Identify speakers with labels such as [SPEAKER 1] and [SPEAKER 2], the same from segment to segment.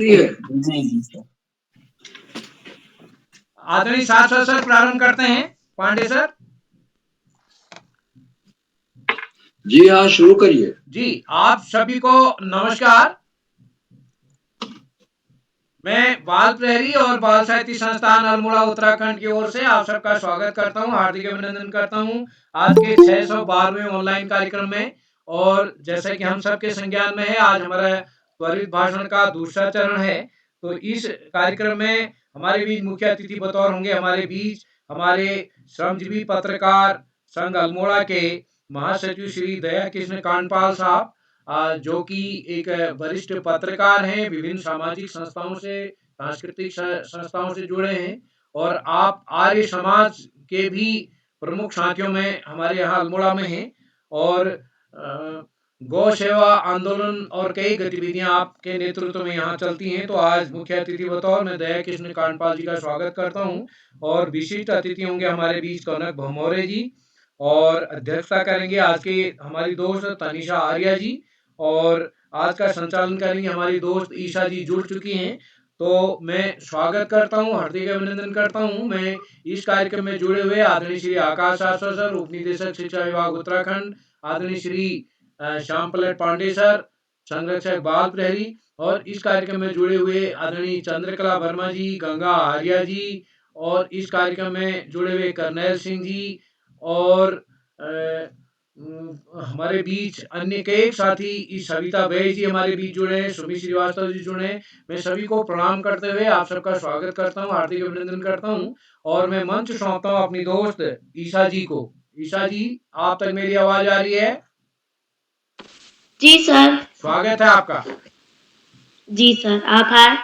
[SPEAKER 1] जी जी sir.
[SPEAKER 2] आदरणीय छात्र sir प्रारंभ करते हैं। पांडे सर।
[SPEAKER 1] जी हाँ, शुरू करिए।
[SPEAKER 2] जी आप सभी को नमस्कार। मैं बाल प्रहरी और बाल साहित्य संस्थान अल्मोड़ा उत्तराखंड की ओर से आप सबका स्वागत करता हूं, हार्दिक अभिनंदन करता हूं आज के 612वें ऑनलाइन कार्यक्रम में। और जैसे कि हम सबके संज्ञान में है, आज हमारा त्वरित भाषण का दूसरा चरण है। तो इस कार्यक्रम में हमारे बीच मुख्य अतिथि बतौर होंगे हमारे बीच हमारे श्रमजीवी पत्रकार संघ अल्मोड़ा के महासचिव श्री दया कृष्ण कांडपाल साहब, जो कि एक वरिष्ठ पत्रकार हैं, विभिन्न सामाजिक संस्थाओं से, सांस्कृतिक संस्थाओं से जुड़े हैं। और आप आर्य समाज के भी प्रमुख साथियों में हमारे यहाँ अल्मोड़ा में हैं। और गौ सेवा आंदोलन और कई गतिविधियां आपके नेतृत्व में यहाँ चलती हैं। तो आज मुख्य अतिथि बतौर मैं दया कृष्ण कांडपाल जी का स्वागत करता हूँ। और विशिष्ट अतिथि होंगे हमारे बीच कनक भमौरे जी, और अध्यक्षता करेंगे आज के हमारी दोस्त तनिषा आर्या जी। और आज का संचालन करेंगे हमारी दोस्त ईशा जी, जुड़ चुकी हैं। तो मैं स्वागत करता हूँ, हार्दिक अभिनंदन करता हूँ। मैं इस कार्यक्रम में जुड़े हुए आदरणीय श्री आकाश आसवा सर, उप निदेशक शिक्षा विभाग उत्तराखंड, आदरणीय श्री श्याम पलट पांडे सर, संरक्षक बाल प्रहरी, और इस कार्यक्रम में जुड़े हुए आदरणीय चंद्रकला वर्मा जी, गंगा आर्या जी, और इस कार्यक्रम में जुड़े हुए करनैल सिंह जी, और हमारे बीच अन्य कई साथी सविता बेज जी हमारे बीच जुड़े हैं, सुमित श्रीवास्तव जी जुड़े हैं। मैं सभी को प्रणाम करते हुए आप सबका स्वागत करता हूँ, हार्दिक अभिनंदन करता हूँ। और मैं मंच सौंपता हूँ अपनी दोस्त ईशा जी को। ईशा जी, आप तक मेरी आवाज आ रही है?
[SPEAKER 3] जी सर।
[SPEAKER 2] स्वागत है आपका।
[SPEAKER 3] जी सर, आभार।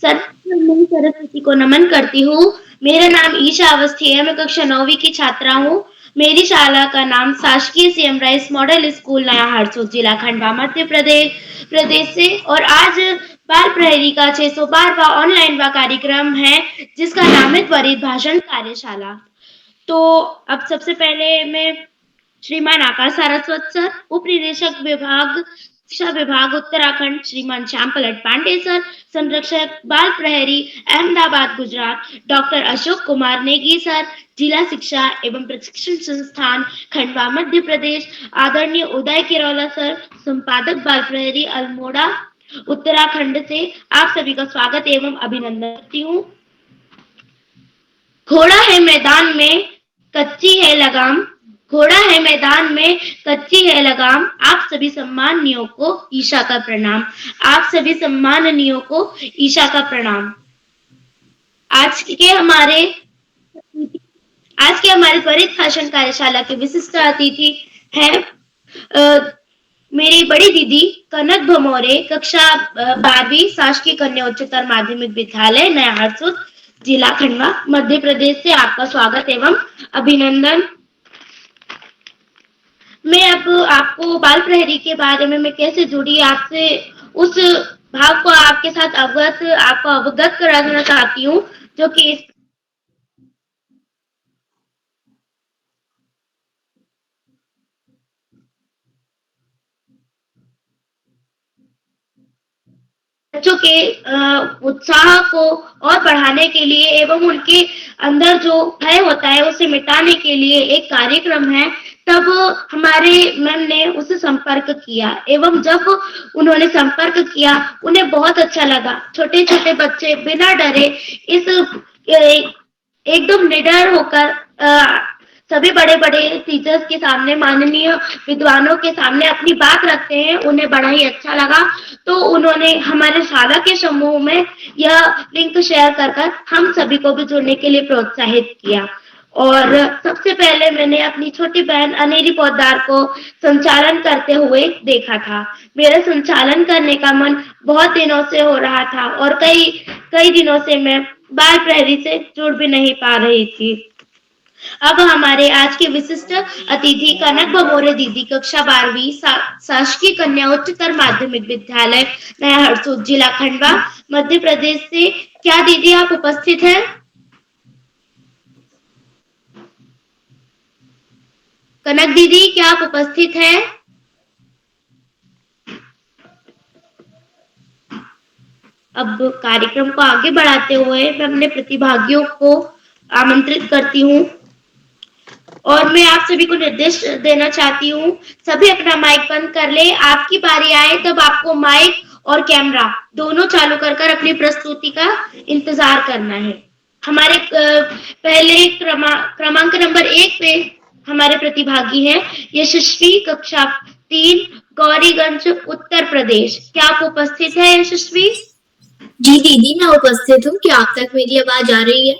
[SPEAKER 3] सर, मैं सरस्वती को नमन करती हूँ। मेरा नाम ईशा अवस्थी है, मैं कक्षा 9वीं की छात्रा हूँ। मेरी शाला का नाम शासकीय सीएम राइस मॉडल स्कूल नया हरसूद, जिला खंडवा, मध्य प्रदेश से। और आज बाल प्रहरी का 612वां ऑनलाइन कार्यक्रम है, जिसका नाम है त्वरित भाषण कार्यशाला। तो अब सबसे पहले मैं श्रीमान आकाश सारस्वत सर, उप निदेशक विभाग शिक्षा विभाग उत्तराखंड, श्रीमान श्याम पलट पांडे सर, संरक्षक बाल प्रहरी अहमदाबाद गुजरात, डॉक्टर अशोक कुमार नेगी सर, जिला शिक्षा एवं प्रशिक्षण संस्थान खंडवा मध्य प्रदेश, आदरणीय उदय किरोला सर, संपादक बाल प्रहरी अल्मोड़ा उत्तराखंड से आप सभी का स्वागत एवं अभिनंदन करती हूँ। घोड़ा है मैदान में, कच्ची है लगाम, घोड़ा है मैदान में, कच्ची है लगाम, आप सभी सम्माननीयों को ईशा का प्रणाम। आप सभी सम्माननीयों को ईशा का प्रणाम। आज के हमारे त्वरित भाषण कार्यशाला के विशिष्ट अतिथि हैं मेरी बड़ी दीदी कनक भमौरे, कक्षा 12वीं, शासकीय कन्या उच्चतर माध्यमिक विद्यालय नया हरसूद, जिला खंडवा, मध्य प्रदेश से आपका स्वागत एवं अभिनंदन। मैं अब आपको बाल प्रहरी के बारे में मैं कैसे जुड़ी, आपसे उस भाव को आपको अवगत कराना चाहती हूँ, जो कि बच्चों के उत्साह को और बढ़ाने के लिए एवं उनके अंदर जो भय होता है उसे मिटाने के लिए एक कार्यक्रम है। तब हमारे मैम ने उससे संपर्क किया, एवं जब उन्होंने संपर्क किया उन्हें बहुत अच्छा लगा। छोटे छोटे बच्चे बिना डरे इस एकदम निडर होकर सभी बड़े बड़े टीचर्स के सामने, माननीय विद्वानों के सामने अपनी बात रखते हैं, उन्हें बड़ा ही अच्छा लगा। तो उन्होंने हमारे शाला के समूह में यह लिंक शेयर कर हम सभी को भी जुड़ने के लिए प्रोत्साहित किया। और सबसे पहले मैंने अपनी छोटी बहन अनेरी पोद्दार को संचालन करते हुए देखा था। मेरा संचालन करने का मन बहुत दिनों से हो रहा था, और कई दिनों से मैं बाल प्रहरी से जुड़ भी नहीं पा रही थी। अब हमारे आज के विशिष्ट अतिथि कनक भमौरे दीदी, कक्षा 12वीं, शासकीय कन्या उच्चतर माध्यमिक विद्यालय नया हरसूद, जिला खंडवा, मध्य प्रदेश से। क्या दीदी आप उपस्थित हैं? कनक दीदी, क्या आप उपस्थित हैं? अब कार्यक्रम को आगे बढ़ाते हुए मैं अपने प्रतिभागियों को आमंत्रित करती हूँ और मैं आप सभी को निर्देश देना चाहती हूँ, सभी अपना माइक बंद कर ले। आपकी बारी आए तब आपको माइक और कैमरा दोनों चालू कर अपनी प्रस्तुति का इंतजार करना है। हमारे पहले क्रमांक नंबर 1 पे हमारे प्रतिभागी हैं यशस्वी, कक्षा 3, गौरीगंज, उत्तर प्रदेश। क्या आप उपस्थित है यशस्वी?
[SPEAKER 4] जी दीदी, मैं उपस्थित हूँ। क्या आप तक मेरी आवाज आ रही है?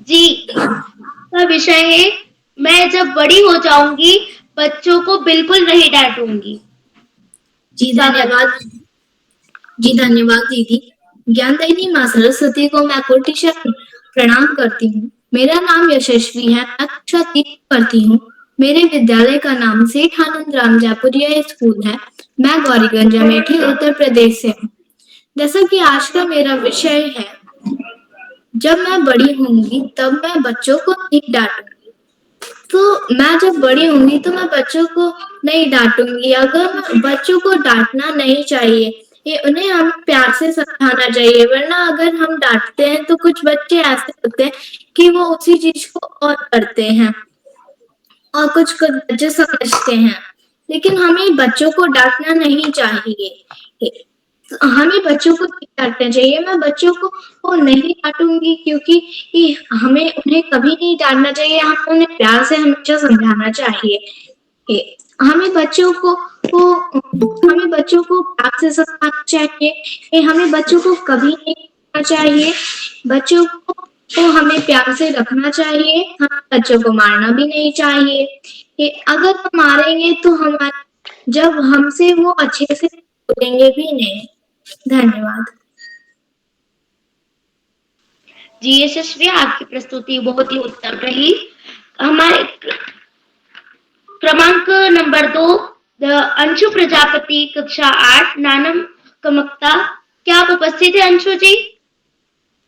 [SPEAKER 3] जी। आपका विषय है मैं जब बड़ी हो जाऊंगी बच्चों को बिल्कुल नहीं डांटूंगी।
[SPEAKER 4] जी धन्यवाद। जी धन्यवाद दीदी। ज्ञानदायिनी माँ सरस्वती को मैं कोटि प्रणाम करती हूँ। मेरा नाम यशस्वी है, मैं कक्षा 3 पढ़ती हूँ। मेरे विद्यालय का नाम सेठ आनंद राम जयपुरिया स्कूल है। मैं गौरीगंज अमेठी उत्तर प्रदेश से हूँ। जैसा कि आज का मेरा विषय है, जब मैं बड़ी होंगी तब मैं बच्चों को नहीं डांटूंगी। तो मैं जब बड़ी होंगी तो मैं बच्चों को नहीं डांटूंगी। अगर बच्चों को डांटना नहीं चाहिए, ये उन्हें हम प्यार से समझाना चाहिए, वरना अगर हम डांटते हैं तो कुछ बच्चे ऐसे होते हैं कि वो उसी चीज को और करते हैं और कुछ बच्चे समझते हैं, लेकिन हमें बच्चों को डांटना नहीं चाहिए। हमें बच्चों को नहीं डांटना चाहिए। मैं बच्चों को नहीं डांटूंगी क्योंकि हमें उन्हें कभी नहीं डांटना चाहिए। हमें उन्हें प्यार से हमेशा समझाना चाहिए। हमें बच्चों को प्यार से समझाना चाहिए। हमें बच्चों को कभी नहीं डांटना चाहिए। बच्चों को हमें प्यार से रखना चाहिए। हमें बच्चों को मारना भी नहीं चाहिए। अगर हम मारेंगे तो जब हमसे वो अच्छे से बोलेंगे भी नहीं। धन्यवाद।
[SPEAKER 3] जी यशस्वी, आपकी प्रस्तुति बहुत ही उत्तम रही। हमारे क्रमांक नंबर 2 अंशु प्रजापति, कक्षा 8, नानम कमक्ता। क्या आप उपस्थित है अंशु जी?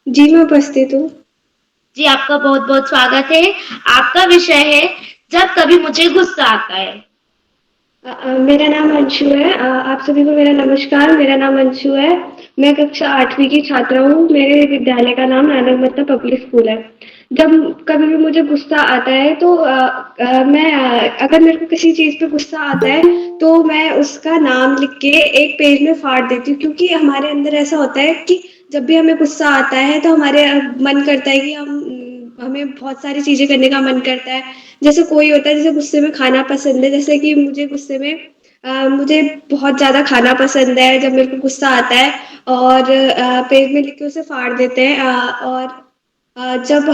[SPEAKER 5] जी मैं उपस्थित हूँ।
[SPEAKER 3] जी आपका बहुत बहुत स्वागत है। आपका विषय है जब कभी मुझे गुस्सा आता है।
[SPEAKER 5] मेरा नाम अंशु है। आप सभी को मेरा नमस्कार। मेरा नाम अंशु है। मैं कक्षा 8वीं की छात्रा हूँ। मेरे विद्यालय का नाम नानक मत्ता पब्लिक स्कूल है। जब कभी भी मुझे गुस्सा आता है तो अगर मेरे को किसी चीज पे गुस्सा आता है तो मैं उसका नाम लिख के एक पेज में फाड़ देती हूँ, क्योंकि हमारे अंदर ऐसा होता है कि जब भी हमें गुस्सा आता है तो हमारे मन करता है कि हमें बहुत सारी चीजें करने का मन करता है। जैसे कोई होता है जैसे गुस्से में खाना पसंद है, जैसे कि मुझे गुस्से में मुझे बहुत ज्यादा खाना पसंद है। जब मेरे को गुस्सा आता है और पेज में लिख के उसे फाड़ देते हैं। और जब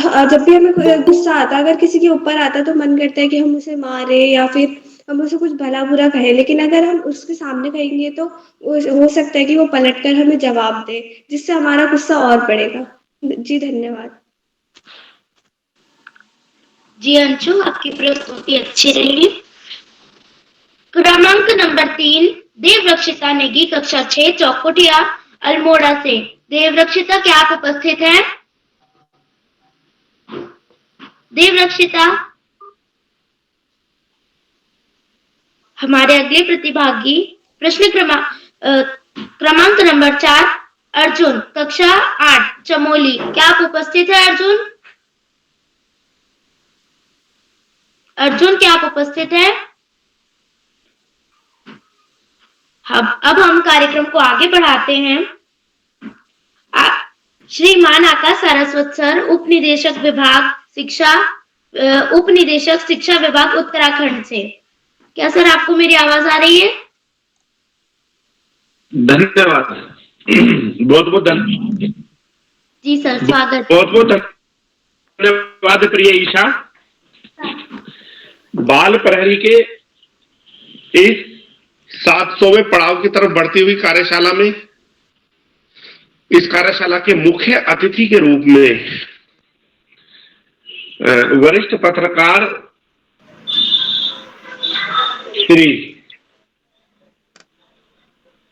[SPEAKER 5] भी हमें गुस्सा आता है, अगर किसी के ऊपर आता है तो मन करता है कि हम उसे मारे या फिर हम उसे कुछ भला बुरा कहें, लेकिन अगर हम उसके सामने कहेंगे तो हो सकता है कि वो पलटकर हमें जवाब दे, जिससे हमारा गुस्सा और बढ़ेगा। जी धन्यवाद।
[SPEAKER 3] जी अंशु, आपकी प्रस्तुति अच्छी रही। क्रमांक नंबर 3 देवरक्षिता नेगी, कक्षा 6, चौकोटिया, अल्मोड़ा से। देवरक्षिता, क्या आप उपस्थित हैं? देवरक्षिता। हमारे अगले प्रतिभागी प्रश्न क्रमांक नंबर 4 अर्जुन, कक्षा 8, चमोली। क्या आप उपस्थित है अर्जुन? अर्जुन, क्या आप उपस्थित हैं? अब हम कार्यक्रम को आगे बढ़ाते हैं। श्रीमान आकाश सारस्वत सर, उप निदेशक शिक्षा विभाग उत्तराखंड से। क्या सर आपको मेरी आवाज आ रही है?
[SPEAKER 6] धन्यवाद। बहुत बहुत धन्यवाद।
[SPEAKER 3] जी सर, स्वागत।
[SPEAKER 6] बहुत बहुत धन्यवाद प्रिय ईशा। बाल प्रहरी के इस 700वें पड़ाव की तरफ बढ़ती हुई कार्यशाला में इस कार्यशाला के मुख्य अतिथि के रूप में वरिष्ठ पत्रकार श्री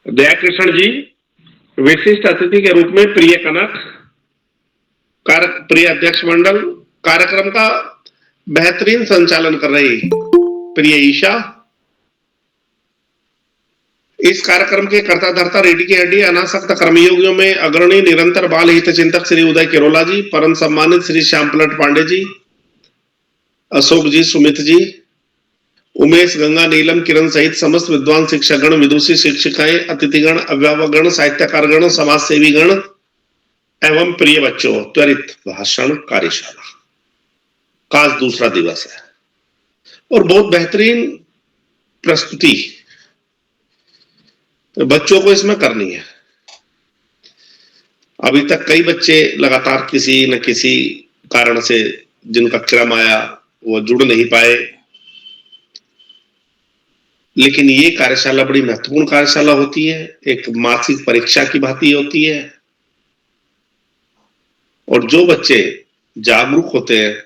[SPEAKER 6] दयाकृष्ण जी, विशिष्ट अतिथि के रूप में प्रिय कनक, प्रिय अध्यक्ष मंडल, कार्यक्रम का बेहतरीन संचालन कर रही प्रिय ईशा, इस कार्यक्रम के कर्ता धर्ता रेडी की हड्डी अनासक्त कर्मयोगियों में अग्रणी निरंतर बाल हित चिंतक श्री उदय किरोला जी, परम सम्मानित श्री श्याम पलट पांडे जी, अशोक जी, सुमित जी, उमेश, गंगा, नीलम, किरण सहित समस्त विद्वान शिक्षकगण, विदुषी शिक्षिकाएं, अतिथिगण, अभिभावकगण, साहित्यकारगण, समाज सेवी गण एवं प्रिय बच्चों, त्वरित भाषण कार्यशाला का आज दूसरा दिवस है और बहुत बेहतरीन प्रस्तुति बच्चों को इसमें करनी है। अभी तक कई बच्चे लगातार किसी न किसी कारण से जिनका क्रम आया वो जुड़ नहीं पाए, लेकिन ये कार्यशाला बड़ी महत्वपूर्ण कार्यशाला होती है, एक मासिक परीक्षा की भांति होती है और जो बच्चे जागरूक होते हैं,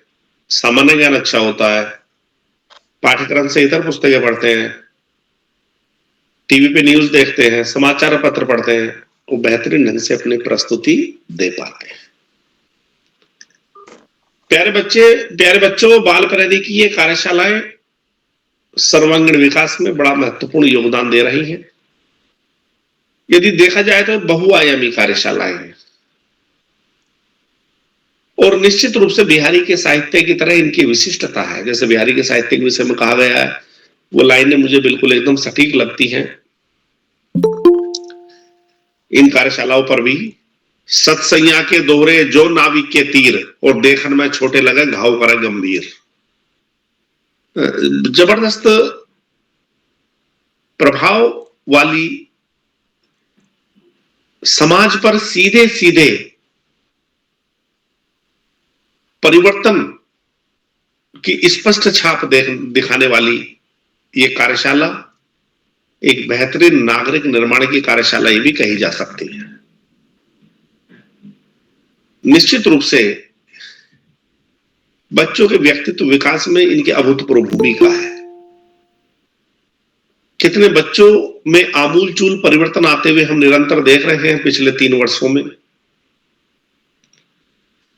[SPEAKER 6] सामान्य ज्ञान अच्छा होता है, पाठ्यक्रम से इतर पुस्तकें पढ़ते हैं, टीवी पे न्यूज देखते हैं, समाचार पत्र पढ़ते हैं, वो बेहतरीन ढंग से अपनी प्रस्तुति दे पाते हैं। प्यारे बच्चों, बाल प्रहरी की ये कार्यशालाएं सर्वांगीण विकास में बड़ा महत्वपूर्ण योगदान दे रही हैं। यदि देखा जाए तो बहुआयामी कार्यशालाएं हैं और निश्चित रूप से बिहारी के साहित्य की तरह इनकी विशिष्टता है। जैसे बिहारी के साहित्य के विषय में कहा गया है, वो लाइनें मुझे बिल्कुल एकदम सटीक लगती हैं। इन कार्यशालाओं पर भी सत्सैया के दोहरे जो नाविक के तीर और देखन में छोटे लगे घाव करे गंभीर, जबरदस्त प्रभाव वाली, समाज पर सीधे सीधे परिवर्तन की स्पष्ट छाप दिखाने वाली ये कार्यशाला एक बेहतरीन नागरिक निर्माण की कार्यशाला ये भी कही जा सकती है। निश्चित रूप से बच्चों के व्यक्तित्व विकास में इनकी अभूतपूर्व भूमिका है। कितने बच्चों में आमूलचूल परिवर्तन आते हुए हम निरंतर देख रहे हैं पिछले 3 वर्षों में,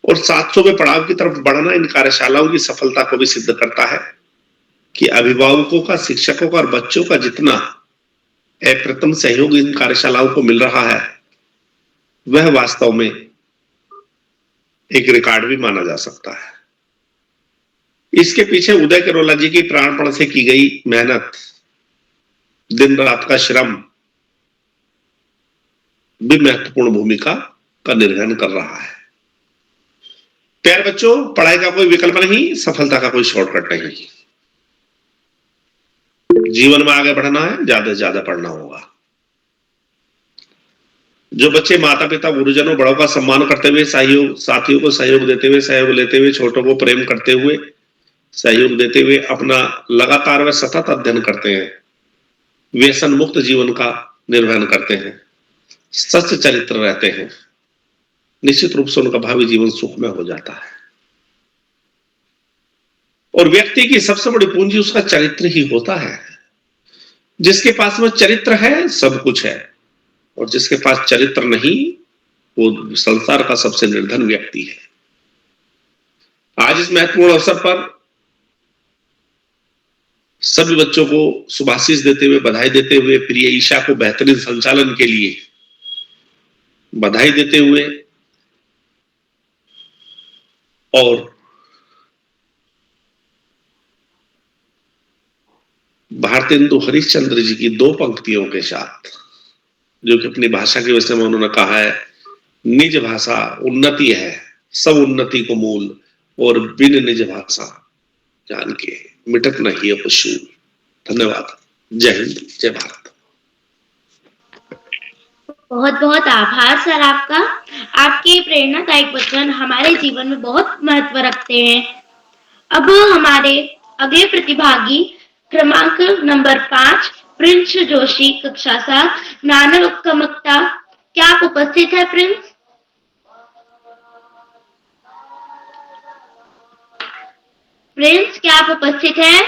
[SPEAKER 6] और 700वें पड़ाव की तरफ बढ़ना इन कार्यशालाओं की सफलता को भी सिद्ध करता है कि अभिभावकों का, शिक्षकों का और बच्चों का जितना अप्रतिम सहयोग इन कार्यशालाओं को मिल रहा है वह वास्तव में एक रिकॉर्ड भी माना जा सकता है। इसके पीछे उदय किरोला जी की प्राणपण से की गई मेहनत, दिन रात का श्रम भी महत्वपूर्ण भूमिका का निर्वहन कर रहा है। प्यारे बच्चों, पढ़ाई का कोई विकल्प नहीं, सफलता का कोई शॉर्टकट नहीं। जीवन में आगे बढ़ना है, ज्यादा से ज्यादा पढ़ना होगा। जो बच्चे माता पिता, गुरुजनों, बड़ों का सम्मान करते हुए, साथियों को सहयोग देते हुए, सहयोग लेते हुए, छोटों को प्रेम करते हुए, सहयोग देते हुए अपना लगातार व सतत अध्ययन करते हैं, व्यसन मुक्त जीवन का निर्वहन करते हैं, सच्च चरित्र रहते हैं, निश्चित रूप से उनका भावी जीवन सुखमय हो जाता है। और व्यक्ति की सबसे बड़ी पूंजी उसका चरित्र ही होता है। जिसके पास में चरित्र है सब कुछ है, और जिसके पास चरित्र नहीं वो संसार का सबसे निर्धन व्यक्ति है। आज इस महत्वपूर्ण अवसर पर सभी बच्चों को शुभाशीष देते हुए, बधाई देते हुए, प्रिय ईशा को बेहतरीन संचालन के लिए बधाई देते हुए और भारतेंदु हरिश्चंद्र जी की 2 पंक्तियों के साथ, जो कि अपनी भाषा के विषय में उन्होंने कहा है, निज भाषा उन्नति है, सब उन्नति को मूल, और बिन निज भाषा जान के मिटत नहीं है पशूल। धन्यवाद। जय हिंद, जय भारत।
[SPEAKER 3] बहुत बहुत आभार सर आपका। आपके प्रेरणादायक वचन हमारे जीवन में बहुत महत्व रखते हैं। अब हमारे अगले प्रतिभागी क्रमांक नंबर 5 प्रिंस जोशी, कक्षा 7, नानकमक्ता। क्या आप उपस्थित है प्रिंस? प्रिंस, क्या आप उपस्थित हैं?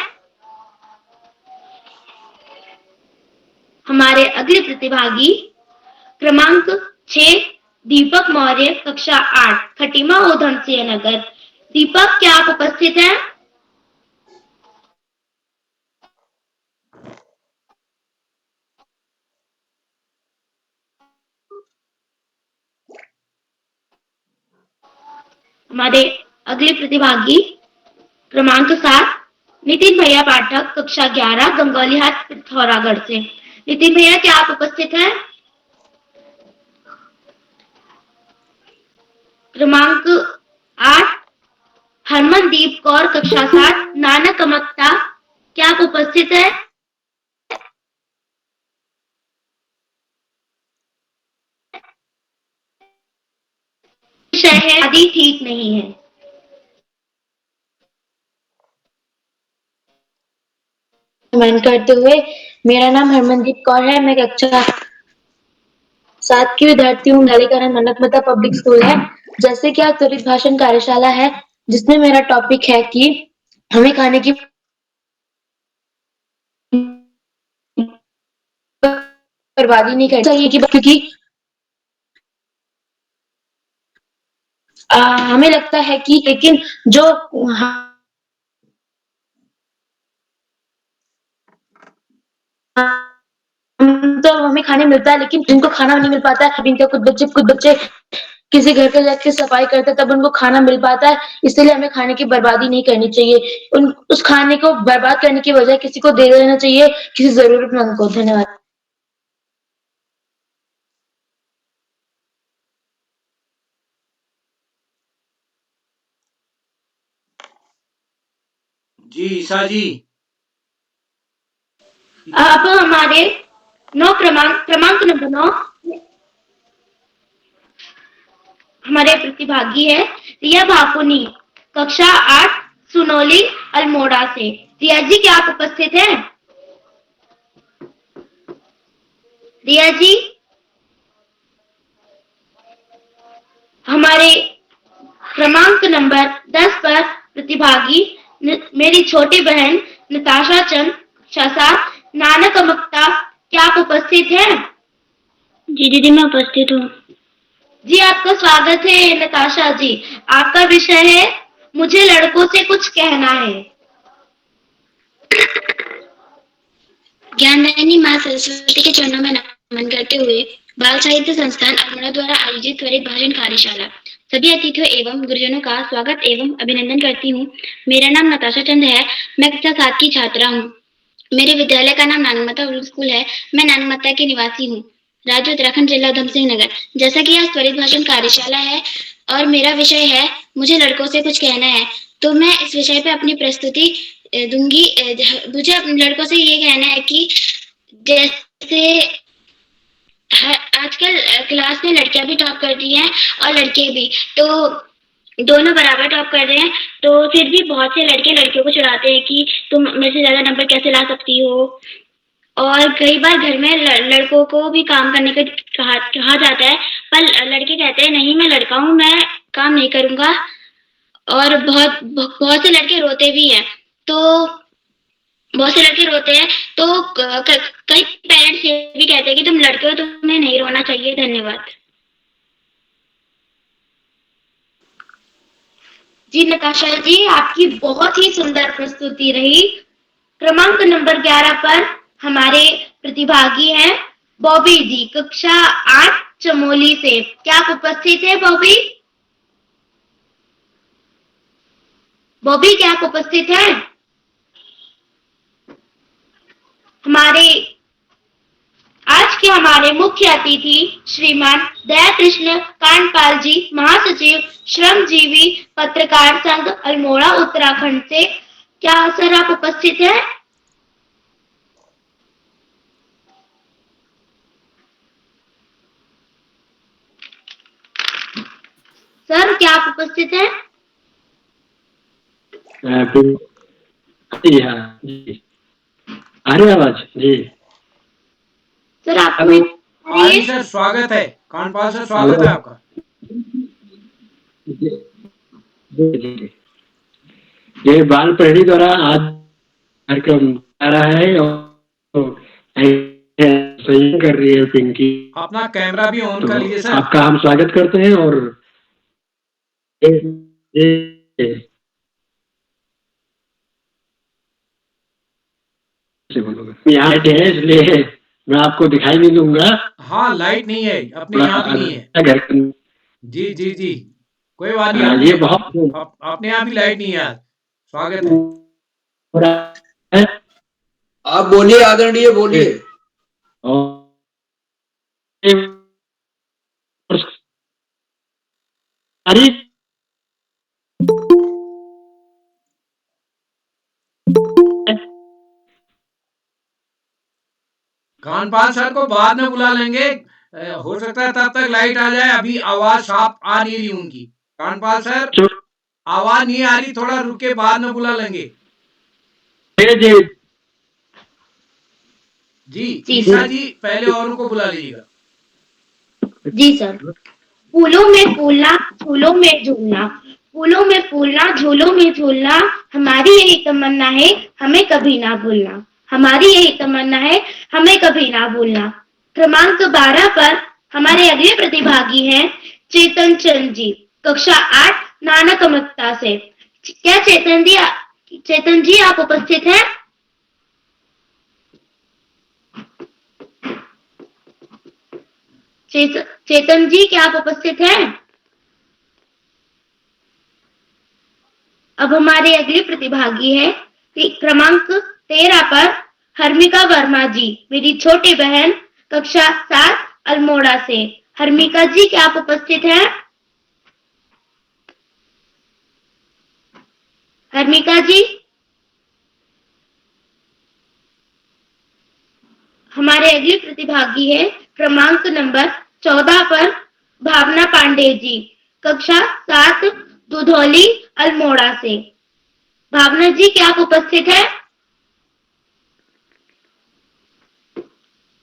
[SPEAKER 3] हमारे अगले प्रतिभागी क्रमांक 6 दीपक मौर्य, कक्षा 8, खटीमा उधमसिंह नगर। दीपक, क्या आप उपस्थित हैं? हमारे अगले प्रतिभागी क्रमांक 7 नितिन भैया पाठक, कक्षा 11, गंगौलीहाट पिथौरागढ़ से। नितिन भैया, क्या आप उपस्थित हैं? क्रमांक 8 हरमनदीप कौर, कक्षा 7, नानक अमक्ता, क्या आप उपस्थित हैं? विषय है आदि ठीक नहीं है।
[SPEAKER 7] कमेंट करते हुए, मेरा नाम हरमनदीप कौर है, मैं कक्षा 7 की विद्यार्थी हूँ। विद्यालय का नाम नानकमता पब्लिक स्कूल है। जैसे कि आज त्वरित भाषण कार्यशाला है, जिसमें मेरा टॉपिक है कि हमें खाने की बर्बादी नहीं करनी चाहिए, क्योंकि हमें लगता है कि लेकिन जो तो हमें खाने मिलता है, लेकिन जिनको खाना नहीं मिल पाता है, जिनके कुछ बच्चे किसी घर के जाके सफाई करते तब उनको खाना मिल पाता है, इसलिए हमें खाने की बर्बादी नहीं करनी चाहिए। उस खाने को बर्बाद करने की बजाय किसी को दे देना चाहिए, किसी जरूरतमंद को। धन्यवाद।
[SPEAKER 2] जी ईशा जी।
[SPEAKER 3] अब हमारे क्रमांक नंबर 9 हमारे प्रतिभागी है रिया भाकुनी, कक्षा 8, सुनौली अल्मोड़ा से। रिया जी, क्या आप उपस्थित हैं? रिया जी, हमारे क्रमांक नंबर 10 पर प्रतिभागी मेरी छोटी बहन नताशा चंद, कक्षा 7, नानक अमक्ता, क्या आप उपस्थित हैं?
[SPEAKER 7] जी दीदी, मैं उपस्थित हूँ।
[SPEAKER 3] जी, आपका स्वागत है नताशा जी। आपका विषय है मुझे लड़कों से कुछ कहना है।
[SPEAKER 7] ज्ञानदायिनी माँ सरस्वती के चरणों में नमन करते हुए बाल साहित्य संस्थान अल्मोड़ा द्वारा आयोजित त्वरित भाषण कार्यशाला सभी अतिथियों एवं गुरुजनों का स्वागत एवं अभिनंदन करती हूँ। मेरा नाम नताशा चंद है, मैं कक्षा 7 की छात्रा हूँ। मेरे विद्यालय का नाम नानकमता पब्लिक स्कूल है। मैं नानकमता की निवासी हूँ, राज्य उत्तराखंड, जिला उधम सिंह नगर। जैसा कि आज त्वरित भाषण कार्यशाला है और मेरा विषय है मुझे लड़कों से कुछ कहना है, तो मैं इस विषय पे अपनी प्रस्तुति दूंगी। मुझे अपने लड़कों से ये कहना है कि जैसे आजकल क्लास में लड़कियां भी टॉप कर रही हैं और लड़के भी, तो दोनों बराबर टॉप कर रहे हैं, तो फिर भी बहुत से लड़के लड़कियों को चिढ़ाते हैं कि तुम मेरे से ज्यादा नंबर कैसे ला सकती हो। और कई बार घर में लड़कों को भी काम करने का कहा जाता है, पर लड़के कहते हैं नहीं, मैं लड़का हूँ, मैं काम नहीं करूंगा। और बहुत से लड़के रोते भी हैं, तो कई पेरेंट्स ये भी कहते हैं कि तुम लड़के हो, तुम्हें नहीं रोना चाहिए। धन्यवाद।
[SPEAKER 3] जी नताशा जी, आपकी बहुत ही सुंदर प्रस्तुति रही। क्रमांक नंबर 11 पर हमारे प्रतिभागी हैं बॉबी जी, कक्षा 8, चमोली से। क्या आप उपस्थित हैं बॉबी? बॉबी, क्या आप उपस्थित हैं? हमारे मुख्य अतिथि श्रीमान दया कृष्ण कांडपाल जी, महासचिव श्रमजीवी पत्रकार संघ अल्मोड़ा उत्तराखंड से। क्या सर आप उपस्थित हैं? सर, क्या आप उपस्थित हैं?
[SPEAKER 8] जी हाँ जी, आ रही आवाज जी।
[SPEAKER 3] सर आप
[SPEAKER 2] जी सर, स्वागत है कांडपाल सर, स्वागत है आपका।
[SPEAKER 8] ये बाल प्रहरी द्वारा आज कार्यक्रम आ रहा है और सहयोग कर रही है पिंकी।
[SPEAKER 2] अपना कैमरा भी ऑन कर लीजिए सर।
[SPEAKER 8] आपका हम स्वागत करते हैं और यहाँ है, इसलिए मैं आपको दिखाई नहीं दूंगा।
[SPEAKER 2] हाँ, लाइट नहीं है, अपने यहाँ भी नहीं है।
[SPEAKER 8] घर
[SPEAKER 2] जी जी जी, कोई बात
[SPEAKER 8] हाँ,
[SPEAKER 2] नहीं,
[SPEAKER 8] ये बहुत
[SPEAKER 2] अपने आप ही लाइट नहीं है आज। स्वागत है।
[SPEAKER 8] हो रहा है
[SPEAKER 1] आप बोलिए आदरणीय, बोलिए।
[SPEAKER 8] और सारी
[SPEAKER 2] कानपाल सर को बाद में बुला लेंगे, हो सकता है तब तक लाइट आ जाए, अभी आवाज साफ आ नहीं रही उनकी। कानपाल सर आवाज नहीं आ रही, थोड़ा रुके, बाद में बुला लेंगे।
[SPEAKER 8] जी
[SPEAKER 2] जी
[SPEAKER 3] जी
[SPEAKER 2] ईशा
[SPEAKER 3] सर।
[SPEAKER 2] जी पहले औरों को बुला लीजिएगा।
[SPEAKER 3] जी सर। फूलों में फूलना, झूलों में झूलना, फूलों में फूलना, झूलों में झूलना, हमारी यही तमन्ना है, हमें कभी ना भूलना, हमारी यही तमन्ना है, हमें कभी ना भूलना। क्रमांक 12 पर हमारे अगले प्रतिभागी हैं चेतन चंद जी, कक्षा 8 नानक मत्ता से। क्या चेतन जी आप उपस्थित हैं? चेतन जी क्या आप उपस्थित हैं? अब हमारे अगले प्रतिभागी है क्रमांक 13 पर हर्मिका वर्मा जी, मेरी छोटी बहन, कक्षा 7 अल्मोड़ा से। हर्मिका जी क्या आप उपस्थित हैं? हर्मिका जी। हमारे अगले प्रतिभागी है क्रमांक नंबर 14 पर भावना पांडे जी, कक्षा 7 दुधौली अल्मोड़ा से। भावना जी क्या आप उपस्थित हैं?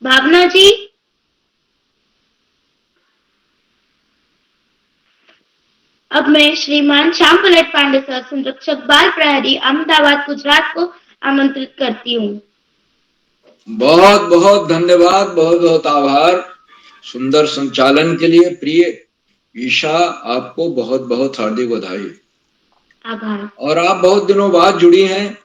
[SPEAKER 3] भावना जी। अब मैं श्रीमान श्याम पलट पांडे सर, संरक्षक बाल प्रहरी, अहमदाबाद गुजरात को आमंत्रित करती हूँ।
[SPEAKER 1] बहुत बहुत धन्यवाद, बहुत बहुत आभार सुंदर संचालन के लिए। प्रिय ईशा, आपको बहुत बहुत हार्दिक बधाई।
[SPEAKER 3] आभार।
[SPEAKER 1] और आप बहुत दिनों बाद जुड़ी हैं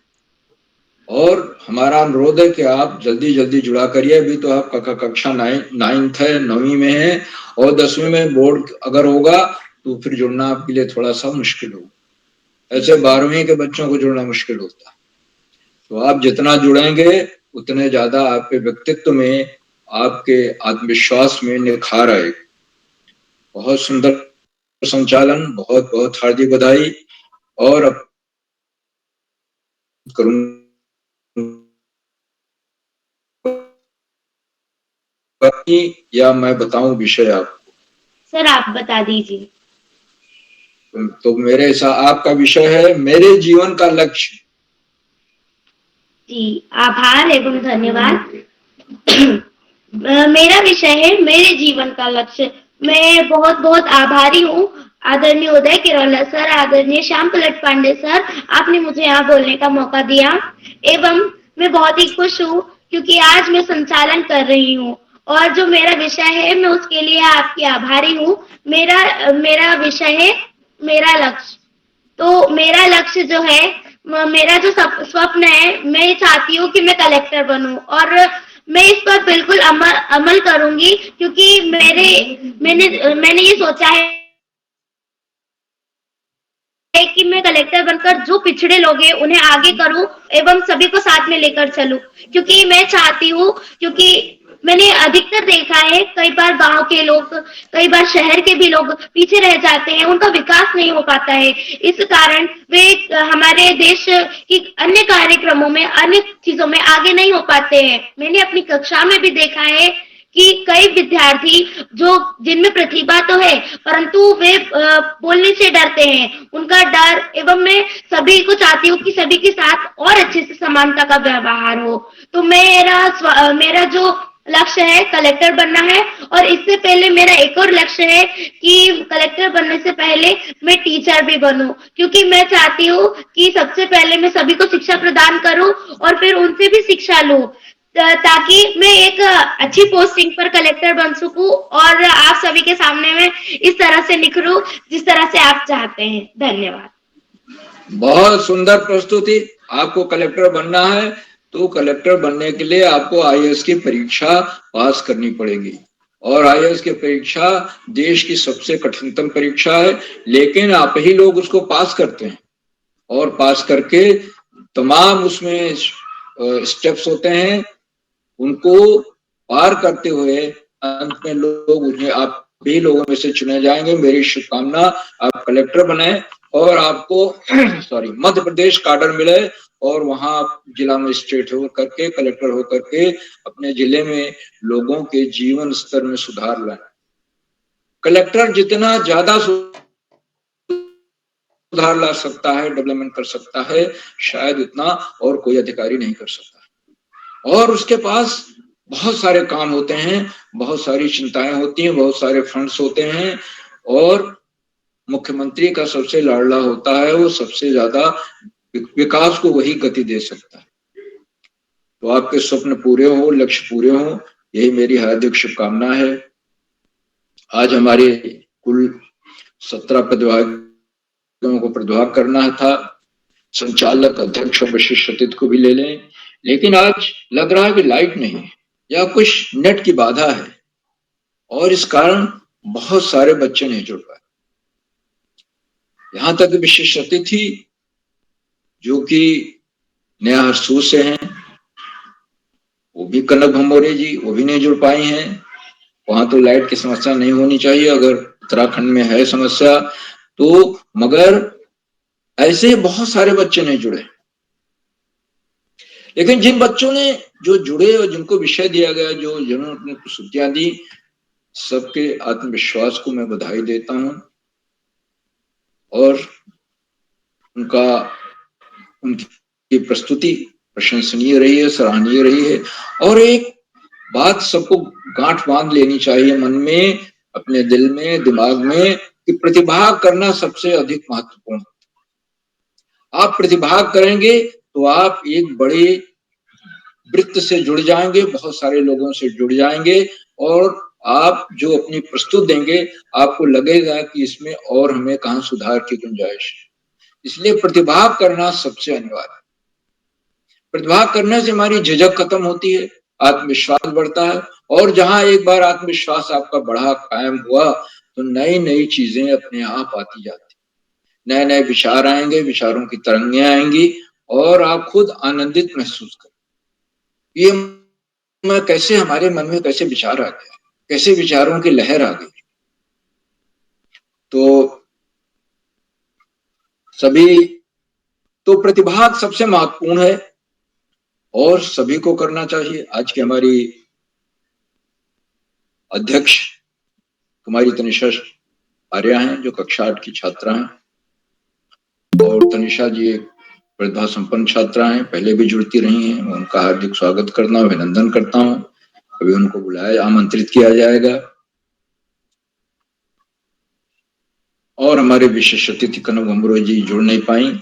[SPEAKER 1] और हमारा अनुरोध है कि आप जल्दी जल्दी जुड़ा करिए। अभी तो आप कक्षा 9th है, 9वीं में है, और 10वीं में बोर्ड अगर होगा तो फिर जुड़ना आपके लिए थोड़ा सा मुश्किल होगा। ऐसे 12वीं के बच्चों को जुड़ना मुश्किल होता है। तो आप जितना जुड़ेंगे उतने ज्यादा आपके व्यक्तित्व में, आपके आत्मविश्वास में निखार आएगा। बहुत सुंदर संचालन, बहुत बहुत हार्दिक बधाई। और अब या मैं बताऊं विषय आपको?
[SPEAKER 3] सर आप बता दीजिए।
[SPEAKER 1] तो मेरे साथ आपका विषय है मेरे जीवन का लक्ष्य।
[SPEAKER 3] जी आभार एवं धन्यवाद। मेरा विषय है मेरे जीवन का लक्ष्य। मैं बहुत बहुत आभारी हूँ आदरणीय उदय किरोला सर, आदरणीय श्याम पलट पांडे सर, आपने मुझे यहाँ बोलने का मौका दिया। एवं मैं बहुत ही खुश हूँ क्योंकि आज मैं संचालन कर रही हूँ और जो मेरा विषय है मैं उसके लिए आपकी आभारी हूँ। मेरा विषय है मेरा लक्ष्य। तो मेरा लक्ष्य जो है, मेरा जो स्वप्न है, मैं चाहती हूँ कि मैं कलेक्टर बनूं और मैं इस पर बिल्कुल अमल करूंगी क्योंकि मैंने ये सोचा है कि मैं कलेक्टर बनकर जो पिछड़े लोग हैं उन्हें आगे करूं एवं सभी को साथ में लेकर चलूं। क्योंकि मैं चाहती हूँ, क्योंकि मैंने अधिकतर देखा है कई बार गांव के लोग, कई बार शहर के भी लोग पीछे रह जाते हैं, उनका विकास नहीं हो पाता है। इस कारण वे हमारे देश की अन्य कार्यक्रमों में, अन्य चीजों में आगे नहीं हो पाते हैं। मैंने अपनी कक्षा में भी देखा है कि कई विद्यार्थी जिनमें प्रतिभा तो है परंतु वे बोलने से डरते हैं, उनका डर। एवं मैं सभी को चाहती हूँ कि सभी के साथ और अच्छे से समानता का व्यवहार हो। तो मेरा जो लक्ष्य है कलेक्टर बनना है और इससे पहले मेरा एक और लक्ष्य है कि कलेक्टर बनने से पहले मैं टीचर भी बनूं, क्योंकि मैं चाहती हूँ कि सबसे पहले मैं सभी को शिक्षा प्रदान करूं और फिर उनसे भी शिक्षा लूं ताकि मैं एक अच्छी पोस्टिंग पर कलेक्टर बन सकूं और आप सभी के सामने में इस तरह से निखरूं जिस तरह से आप चाहते हैं। धन्यवाद।
[SPEAKER 1] बहुत सुंदर प्रस्तुति। आपको कलेक्टर बनना है तो कलेक्टर बनने के लिए आपको IAS की परीक्षा पास करनी पड़ेगी। और IAS की परीक्षा देश की सबसे कठिनतम परीक्षा है, लेकिन आप ही लोग उसको पास करते हैं और पास करके तमाम उसमें स्टेप्स होते हैं, उनको पार करते हुए अंत में लोग उन्हें आप भी लोगों में से चुने जाएंगे। मेरी शुभकामना, आप कलेक्टर बने और आपको मध्य प्रदेश काडर मिले और वहां जिला मजिस्ट्रेट हो करके, कलेक्टर हो करके अपने जिले में लोगों के जीवन स्तर में सुधार लाए। कलेक्टर जितना ज्यादा सुधार ला सकता है, डेवलपमेंट कर सकता है, शायद उतना और कोई अधिकारी नहीं कर सकता। और उसके पास बहुत सारे काम होते हैं, बहुत सारी चिंताएं होती हैं, बहुत सारे फंड्स होते हैं, और मुख्यमंत्री का सबसे लाडला होता है, वो सबसे ज्यादा विकास को वही गति दे सकता है। तो आपके स्वप्न पूरे हो, लक्ष्य पूरे हो, यही मेरी हार्दिक शुभकामना है। आज हमारे कुल 17 पदभागियों को प्रभाग करना था, संचालक अध्यक्ष विशिष्ट अतिथि को भी ले लें, लेकिन आज लग रहा है कि लाइट नहीं है या कुछ नेट की बाधा है, और इस कारण बहुत सारे बच्चे नहीं जुड़ पाए। यहां तक विशिष्ट अतिथि जो कि नया हरसूद से हैं, वो भी कनक भमोरे जी, वो भी नहीं जुड़ पाए हैं। वहां तो लाइट की समस्या नहीं होनी चाहिए, अगर उत्तराखंड में है समस्या तो, मगर ऐसे बहुत सारे बच्चे नहीं जुड़े। लेकिन जिन बच्चों ने जो जुड़े और जिनको विषय दिया गया, जो जिन्होंने अपनी प्रस्तुतियां दी, सबके आत्मविश्वास को मैं बधाई देता हूं, और उनकी प्रस्तुति प्रशंसनीय रही है, सराहनीय रही है। और एक बात सबको गांठ बांध लेनी चाहिए मन में, अपने दिल में, दिमाग में, कि प्रतिभाग करना सबसे अधिक महत्वपूर्ण। आप प्रतिभाग करेंगे तो आप एक बड़े वृत्त से जुड़ जाएंगे, बहुत सारे लोगों से जुड़ जाएंगे, और आप जो अपनी प्रस्तुत देंगे आपको लगेगा कि इसमें और हमें कहाँ सुधार की गुंजाइश है। इसलिए प्रतिभाग करना सबसे अनिवार्य है। प्रतिभाग करने से हमारी झिझक खत्म होती है, आत्मविश्वास बढ़ता है, और जहां एक बार आत्मविश्वास आपका बढ़ा, कायम हुआ, तो नई नई चीजें अपने आप आती जाती, नए नए विचार आएंगे, विचारों की तरंगें आएंगी, और आप खुद आनंदित महसूस करें। ये मैं कैसे, हमारे मन में कैसे विचार आ गया, कैसे विचारों की लहर आ गई। तो प्रतिभाग सबसे महत्वपूर्ण है और सभी को करना चाहिए। आज की हमारी अध्यक्ष कुमारी तनिषा आर्या हैं, जो कक्षा 8 की छात्रा हैं, और तनिषा जी एक प्रतिभा संपन्न छात्रा हैं, पहले भी जुड़ती रही हैं। मैं उनका हार्दिक स्वागत करता हूँ, अभिनंदन करता हूँ। अभी उनको बुलाया, आमंत्रित किया जाएगा। और हमारे विशेष अतिथि कनक भमोरे जी जुड़ नहीं पाई,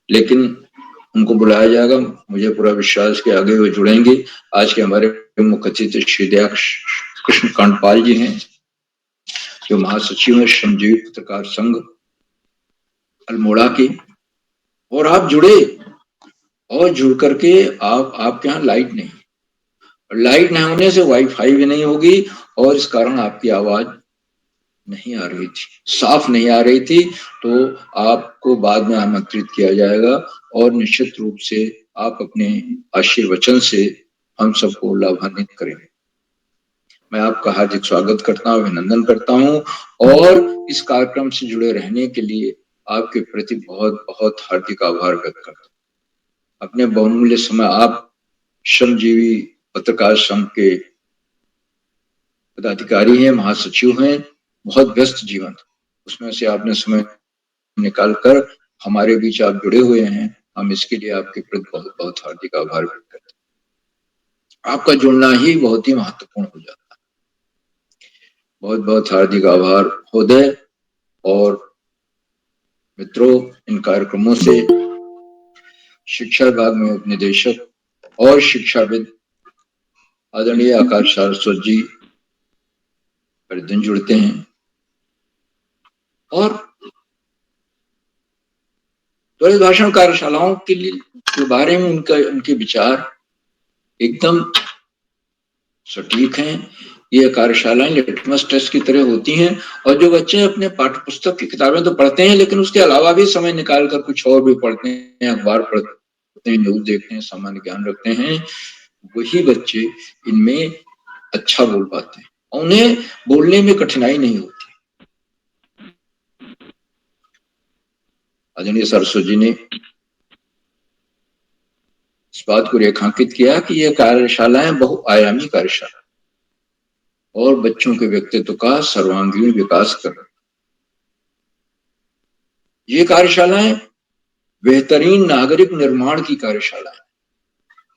[SPEAKER 1] लेकिन उनको बुलाया जाएगा। मुझे पूरा विश्वास कि आगे वो जुड़ेंगे। आज के हमारे मुख्य अतिथि श्री दया कृष्णकांत पाल जी हैं, जो महासचिव है श्रमजीवी पत्रकार संघ अल्मोड़ा के। और आप जुड़े, और जुड़ करके आपके यहाँ लाइट नहीं, लाइट नहीं होने से वाईफाई भी नहीं होगी, और इस कारण आपकी आवाज नहीं आ रही थी, साफ नहीं आ रही थी। तो आपको बाद में आमंत्रित किया जाएगा, और निश्चित रूप से आप अपने आशीर्वचन से हम सबको लाभान्वित करेंगे। मैं आपका हार्दिक स्वागत करता हूँ, अभिनंदन करता हूँ, और इस कार्यक्रम से जुड़े रहने के लिए आपके प्रति बहुत बहुत हार्दिक आभार व्यक्त करता हूँ। अपने बहुमूल्य समय आप श्रमजीवी पत्रकार संघ के पदाधिकारी हैं, महासचिव हैं, बहुत व्यस्त जीवन, उसमें से आपने समय निकालकर हमारे बीच आप जुड़े हुए हैं। हम इसके लिए आपके प्रति बहुत बहुत हार्दिक आभार व्यक्त करते हैं। आपका जुड़ना ही बहुत ही महत्वपूर्ण हो जाता है। बहुत बहुत हार्दिक आभार महोदय। और मित्रों, इन कार्यक्रमों से शिक्षा विभाग में उपनिदेशक और शिक्षाविद आदरणीय आकाश सारस्वत जी प्रतिदिन जुड़ते हैं, और त्वरित भाषण कार्यशालाओं के बारे में उनके विचार एकदम सटीक हैं, ये कार्यशालाएं लिटमस टेस्ट की तरह होती हैं और जो बच्चे अपने पाठ्य पुस्तक की किताबें तो पढ़ते हैं लेकिन उसके अलावा भी समय निकाल कर कुछ और भी पढ़ते हैं, अखबार पढ़ते हैं, न्यूज देखते हैं, सामान्य ज्ञान रखते हैं, वही बच्चे इनमें अच्छा बोल पाते हैं और उन्हें बोलने में कठिनाई नहीं होती। आदरणीय सरस्वती जी ने इस बात को रेखांकित किया कि यह कार्यशालाएं बहुआयामी कार्यशाला और बच्चों के व्यक्तित्व का सर्वांगीण विकास कर रही। ये कार्यशालाएं बेहतरीन नागरिक निर्माण की कार्यशाला है।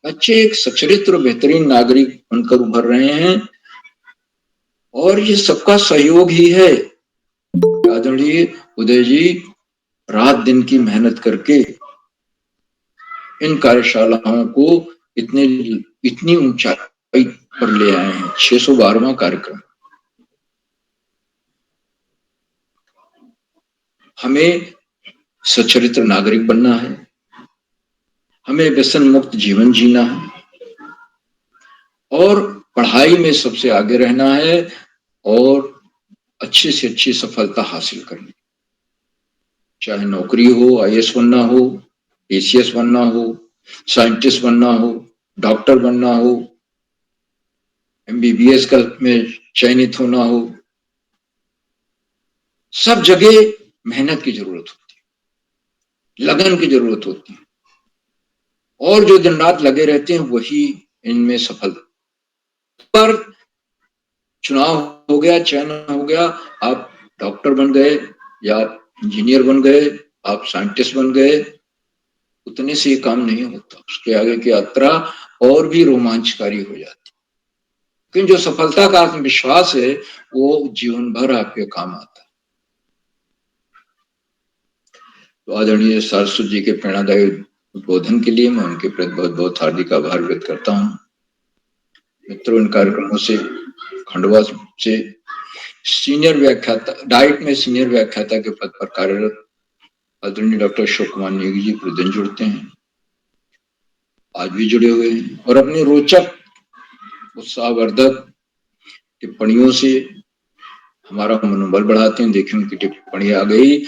[SPEAKER 1] बच्चे एक सचरित्र बेहतरीन नागरिक बनकर उभर रहे हैं और ये सबका सहयोग ही है। आदरणीय उदय जी रात दिन की मेहनत करके इन कार्यशालाओं को इतनी ऊंचाई पर ले आए हैं। 612वां कार्यक्रम। हमें सचरित्र नागरिक बनना है, हमें व्यसन मुक्त जीवन जीना है और पढ़ाई में सबसे आगे रहना है और अच्छी से अच्छी सफलता हासिल करनी, चाहे नौकरी हो, आईएएस बनना हो, एसीएस बनना हो, साइंटिस्ट बनना हो, डॉक्टर बनना हो, एमबीबीएस का में चयनित होना हो, सब जगह मेहनत की जरूरत होती है, लगन की जरूरत होती है और जो दिन रात लगे रहते हैं वही इनमें सफल। पर चुनाव हो गया, चयन हो गया, आप डॉक्टर बन गए या आप इंजीनियर बन गए, आप साइंटिस्ट बन गए, उतने से ये काम नहीं होता। उसके आगे की यात्रा और भी रोमांचकारी हो जाती, लेकिन जो सफलता का आत्मविश्वास है वो जीवन भर आपके काम आता है। तो आदरणीय सरस्वती जी के प्रेरणादायी उद्बोधन के लिए मैं उनके प्रति बहुत बहुत हार्दिक आभार व्यक्त करता हूँ। मित्रों, इन कार्यक्रमों से खंडवा से सीनियर व्याख्याता, डाइट में सीनियर व्याख्याता के पद पर कार्यरत आदरणीय डॉक्टर अशोक कुमार नेगी जी प्रतिदिन जुड़ते हैं, आज भी जुड़े हुए हैं और अपनी रोचक उत्साहवर्धक टिप्पणियों से हमारा मनोबल बढ़ाते हैं। देखिए उनकी टिप्पणी आ गई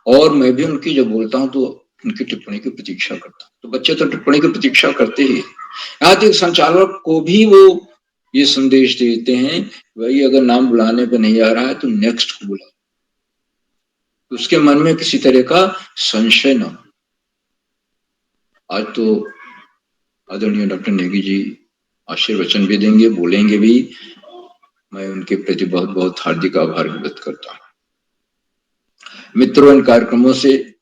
[SPEAKER 1] और मैं भी उनकी जब बोलता हूँ तो उनकी टिप्पणी की प्रतीक्षा करता हूँ। तो बच्चे तो टिप्पणी की प्रतीक्षा करते ही, यहाँ तक संचालक को भी वो ये संदेश देते हैं, भाई अगर नाम बुलाने पे नहीं आ रहा है तो नेक्स्ट को बुला, तो उसके मन में किसी तरह का संशय न हो। आज तो आदरणीय डॉक्टर नेगी जी आशीर्वचन भी देंगे, बोलेंगे भी। मैं उनके प्रति बहुत बहुत हार्दिक आभार व्यक्त करता हूँ। मित्रों, इन कार्यक्रमों से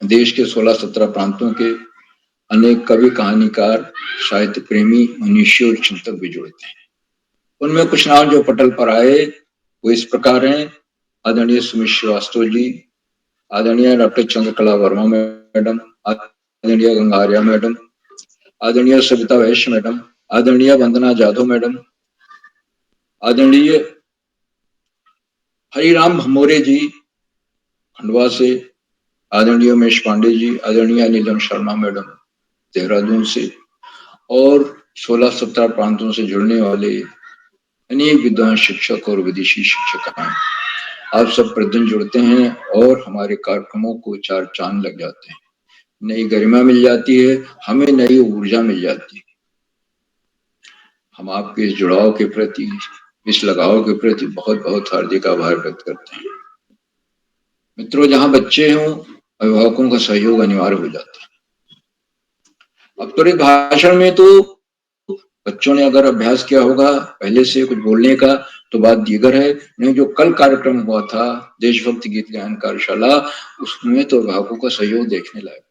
[SPEAKER 1] देश के 16-17 प्रांतों के अनेक कवि, कहानीकार, साहित्य प्रेमी, मनुष्य और चिंतक भी जुड़ते हैं। उनमें कुछ नाम जो पटल पर आए वो इस प्रकार हैं। आदरणीय सुमित श्रीवास्तव जी, आदरणीय डॉक्टर चंद्रकला वर्मा मैडम, आदरणीय गंगारिया मैडम, आदरणीय सविता वैश्य मैडम, आदरणीय वंदना जाधव मैडम, आदरणीय हरिराम भमोरे जी खंडवा से, आदरणीय उमेश पांडे जी, आदरणीय नीलम शर्मा मैडम देहरादून से और 16-17 प्रांतों से जुड़ने वाले अनेक विद्वान शिक्षक और विदेशी शिक्षक आप सब प्रतिदिन जुड़ते हैं और हमारे कार्यक्रमों को चार चांद लग जाते हैं, नई गरिमा मिल जाती है, हमें नई ऊर्जा मिल जाती है। हम आपके इस जुड़ाव के प्रति, इस लगाव के प्रति बहुत बहुत हार्दिक आभार व्यक्त करते हैं। मित्रों, जहां बच्चे हों अभिभावकों का सहयोग अनिवार्य हो जाता है। अब त्वरित भाषण में तो बच्चों ने अगर अभ्यास किया होगा पहले से कुछ बोलने का तो बात दीगर है, नहीं जो कल कार्यक्रम हुआ था देशभक्ति गीत गायन कार्यशाला, उसमें तो अभिभावकों का सहयोग देखने लायक।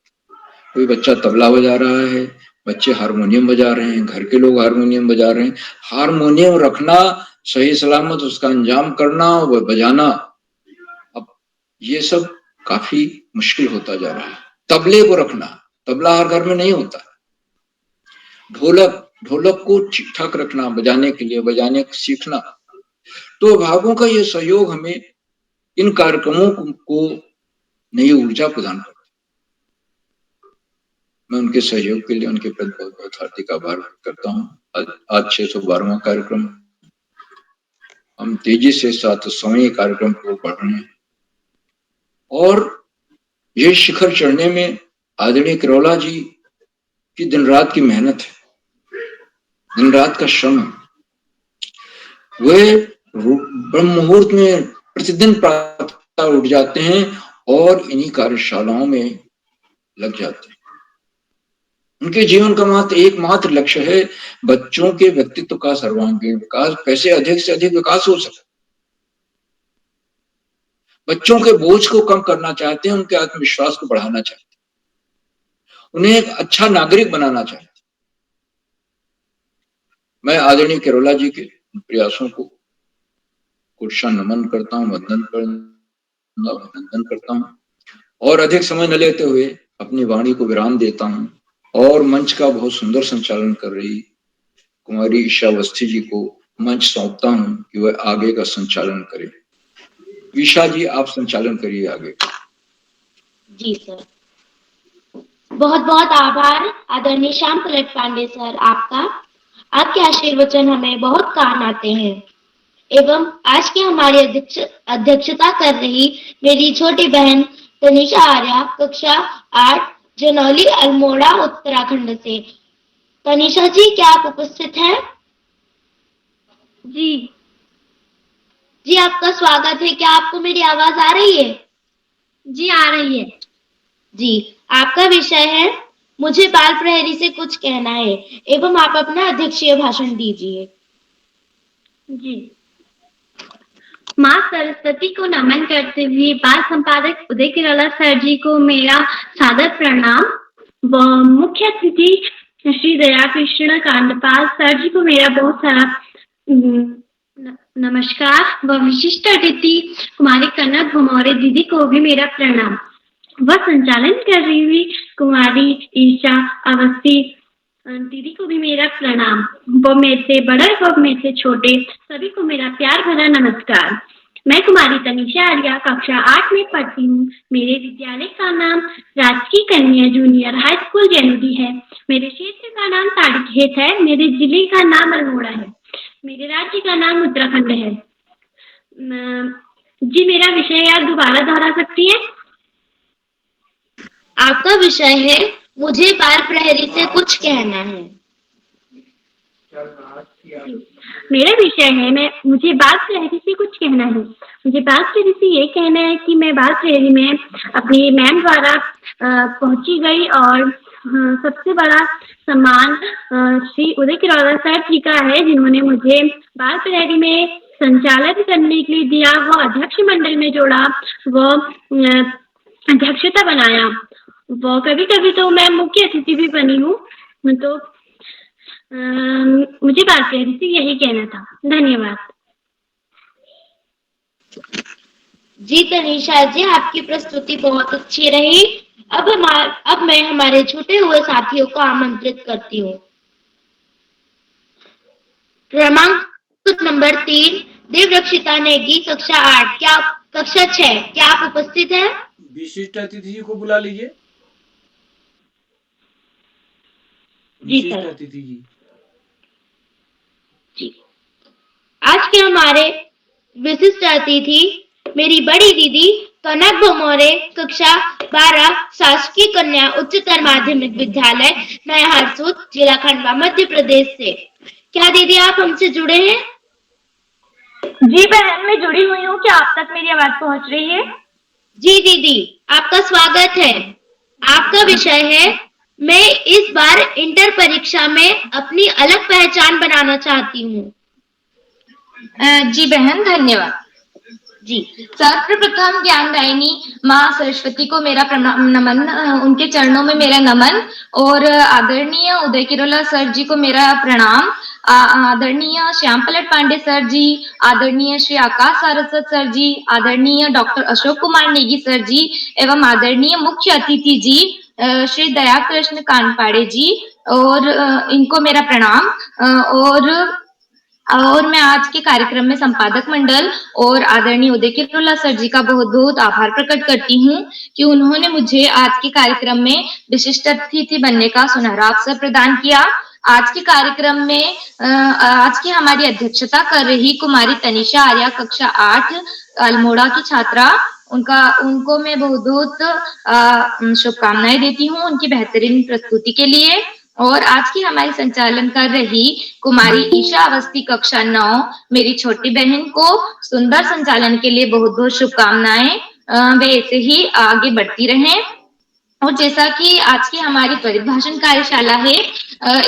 [SPEAKER 1] कोई बच्चा तबला बजा रहा है, बच्चे हारमोनियम बजा रहे हैं, घर के लोग हारमोनियम बजा रहे हैं। हारमोनियम रखना, सही सलामत उसका अंजाम करना और बजाना, अब ये सब काफी मुश्किल होता जा रहा है। तबले को रखना, तबला हर घर में नहीं होता। ढोलक को ठीक ठाक रखना, बजाने के लिए बजाने सीखना, तो अभिभावकों का ये सहयोग हमें इन कार्यक्रमों को नई ऊर्जा प्रदान करता है। मैं उनके सहयोग के लिए उनके प्रति बहुत बहुत हार्दिक आभार व्यक्त करता हूँ। आज 612वां कार्यक्रम हम तेजी से 700वें कार्यक्रम को बढ़ रहे हैं और ये शिखर चढ़ने में आदरणीय किरोला जी की दिन रात की मेहनत है, दिन रात का श्रम है। वे ब्रह्म मुहूर्त में प्रतिदिन प्रातः उठ जाते हैं और इन्हीं कार्यशालाओं में लग जाते हैं। उनके जीवन का एकमात्र लक्ष्य है बच्चों के व्यक्तित्व का सर्वांगीण विकास, कैसे अधिक से अधिक विकास हो सके। बच्चों के बोझ को कम करना चाहते हैं, उनके आत्मविश्वास को बढ़ाना चाहते हैं, उन्हें एक अच्छा नागरिक बनाना चाहते हैं। मैं आदरणीय किरोला जी के प्रयासों को कुर्शा नमन करता हूँ, अभिनंदन करता हूँ और अधिक समय न लेते हुए अपनी वाणी को विराम देता हूँ और मंच का बहुत सुंदर संचालन कर रही कुमारी ईशा अवस्थी जी को मंच सौंपता हूँ कि वह आगे का संचालन करे। ईशा जी, आप संचालन करिए आगे।
[SPEAKER 7] जी सर, बहुत बहुत आभार आदरणीय श्याम प्रसाद पांडे सर आपका। आपके आशीर्वचन हमें बहुत काम आते हैं। एवं आज की हमारी अध्यक्षता कर रही मेरी छोटी बहन तनिषा आर्या, कक्षा 8, जनौली अल्मोड़ा उत्तराखंड से। तनिषा जी, क्या आप उपस्थित हैं?
[SPEAKER 3] जी
[SPEAKER 7] जी, आपका स्वागत है। क्या आपको मेरी आवाज आ रही है?
[SPEAKER 3] जी आ रही है।
[SPEAKER 7] जी, आपका विषय है मुझे बाल प्रहरी से कुछ कहना है एवं आप अपना अध्यक्षीय भाषण दीजिए।
[SPEAKER 3] जी, माँ सरस्वती को नमन करते हुए बाल संपादक उदय किरोला सर जी को मेरा सादर प्रणाम व मुख्य अतिथि श्री दया कृष्ण कांडपाल सर जी को मेरा बहुत सारा नमस्कार व विशिष्ट अतिथि कुमारी कनक भमौरे दीदी को भी मेरा प्रणाम व संचालन कर रही हुई कुमारी ईशा अवस्थी दीदी को भी मेरा प्रणाम व मेरे से बड़े व मेरे से छोटे सभी को मेरा प्यार भरा नमस्कार। मैं कुमारी तनिषा आर्या कक्षा 8 में पढ़ती हूँ। मेरे विद्यालय का नाम राजकीय कन्या जूनियर हाई स्कूल जैनुडी है। मेरे क्षेत्र का नाम ताड़ीखेत है। मेरे जिले का नाम अल्मोड़ा है। मेरे राज्य का नाम उत्तराखंड है। जी, मेरा विषय आप दोबारा दोहरा सकती है?
[SPEAKER 7] आपका विषय है मुझे बाल प्रहरी से कुछ कहना है।
[SPEAKER 3] मेरा विषय है मुझे बाल प्रहरी से कुछ कहना है। मुझे बाल प्रहरी से ये कहना है कि मैं बाल प्रहरी में अपनी मैम द्वारा पहुंची गई और सबसे बड़ा सम्मान श्री उदय किरोला सर जी का है, जिन्होंने मुझे बाल प्रहरी में संचालन करने के लिए दिया, वो अध्यक्ष मंडल में जोड़ा, वो अध्यक्षता बनाया, वो कभी कभी तो मैं मुख्य अतिथि भी बनी हूँ। तो मुझे बाल प्रहरी से यही कहना था। धन्यवाद।
[SPEAKER 7] जी तनिषा जी, आपकी प्रस्तुति बहुत अच्छी रही। अब मैं हमारे छूटे हुए साथियों को आमंत्रित करती हूँ। क्रमांक नंबर 3 देवरक्षिता नेगी, कक्षा 8, क्या कक्षा 6, क्या आप उपस्थित हैं?
[SPEAKER 2] विशिष्ट अतिथि जी को बुला लीजिए।
[SPEAKER 7] जी
[SPEAKER 2] विशिष्ट
[SPEAKER 7] सर।
[SPEAKER 2] अतिथि
[SPEAKER 7] जी, आज के हमारे विशिष्ट अतिथि मेरी बड़ी दीदी कनक भमौरे, कक्षा 12, शासकीय कन्या उच्चतर माध्यमिक विद्यालय नया हरसूद, जिला खंडवा, मध्य प्रदेश से। क्या दीदी आप हमसे जुड़े हैं?
[SPEAKER 3] जी बहन, मैं जुड़ी हुई हूँ। क्या आप तक मेरी आवाज पहुँच रही है?
[SPEAKER 7] जी दीदी, आपका स्वागत है। आपका विषय है मैं इस बार इंटर परीक्षा में अपनी अलग पहचान बनाना चाहती हूँ।
[SPEAKER 9] जी बहन, धन्यवाद।
[SPEAKER 7] जी,
[SPEAKER 9] सर्वप्रथम ज्ञानदायिनी माँ सरस्वती को मेरा नमन, उनके चरणों में मेरा नमन और आदरणीय उदय किरोला सर जी को मेरा प्रणाम। आदरणीय श्याम प्रसाद पांडे सर जी, आदरणीय श्री आकाश सारस्वत सर जी, आदरणीय डॉक्टर अशोक कुमार नेगी सर जी एवं आदरणीय मुख्य अतिथि जी श्री दया कृष्ण कानपाड़े जी, और इनको मेरा प्रणाम। और मैं आज के कार्यक्रम में संपादक मंडल और आदरणीय उदय किरोला सर जी का बहुत बहुत आभार प्रकट करती हूँ कि उन्होंने मुझे आज के कार्यक्रम में विशिष्ट अतिथि बनने का सुनहरा अवसर प्रदान किया। आज के कार्यक्रम में आज की हमारी अध्यक्षता कर रही कुमारी तनिषा आर्या कक्षा 8 अल्मोड़ा की छात्रा, उनको मैं बहुत शुभकामनाएं देती हूँ उनकी बेहतरीन प्रस्तुति के लिए। और आज की हमारी संचालन कर रही कुमारी ईशा अवस्थी कक्षा 9 मेरी छोटी बहन को सुंदर संचालन के लिए बहुत बहुत शुभकामनाएं। वे ऐसे ही आगे बढ़ती रहें। और जैसा कि आज की हमारी त्वरित भाषण कार्यशाला है,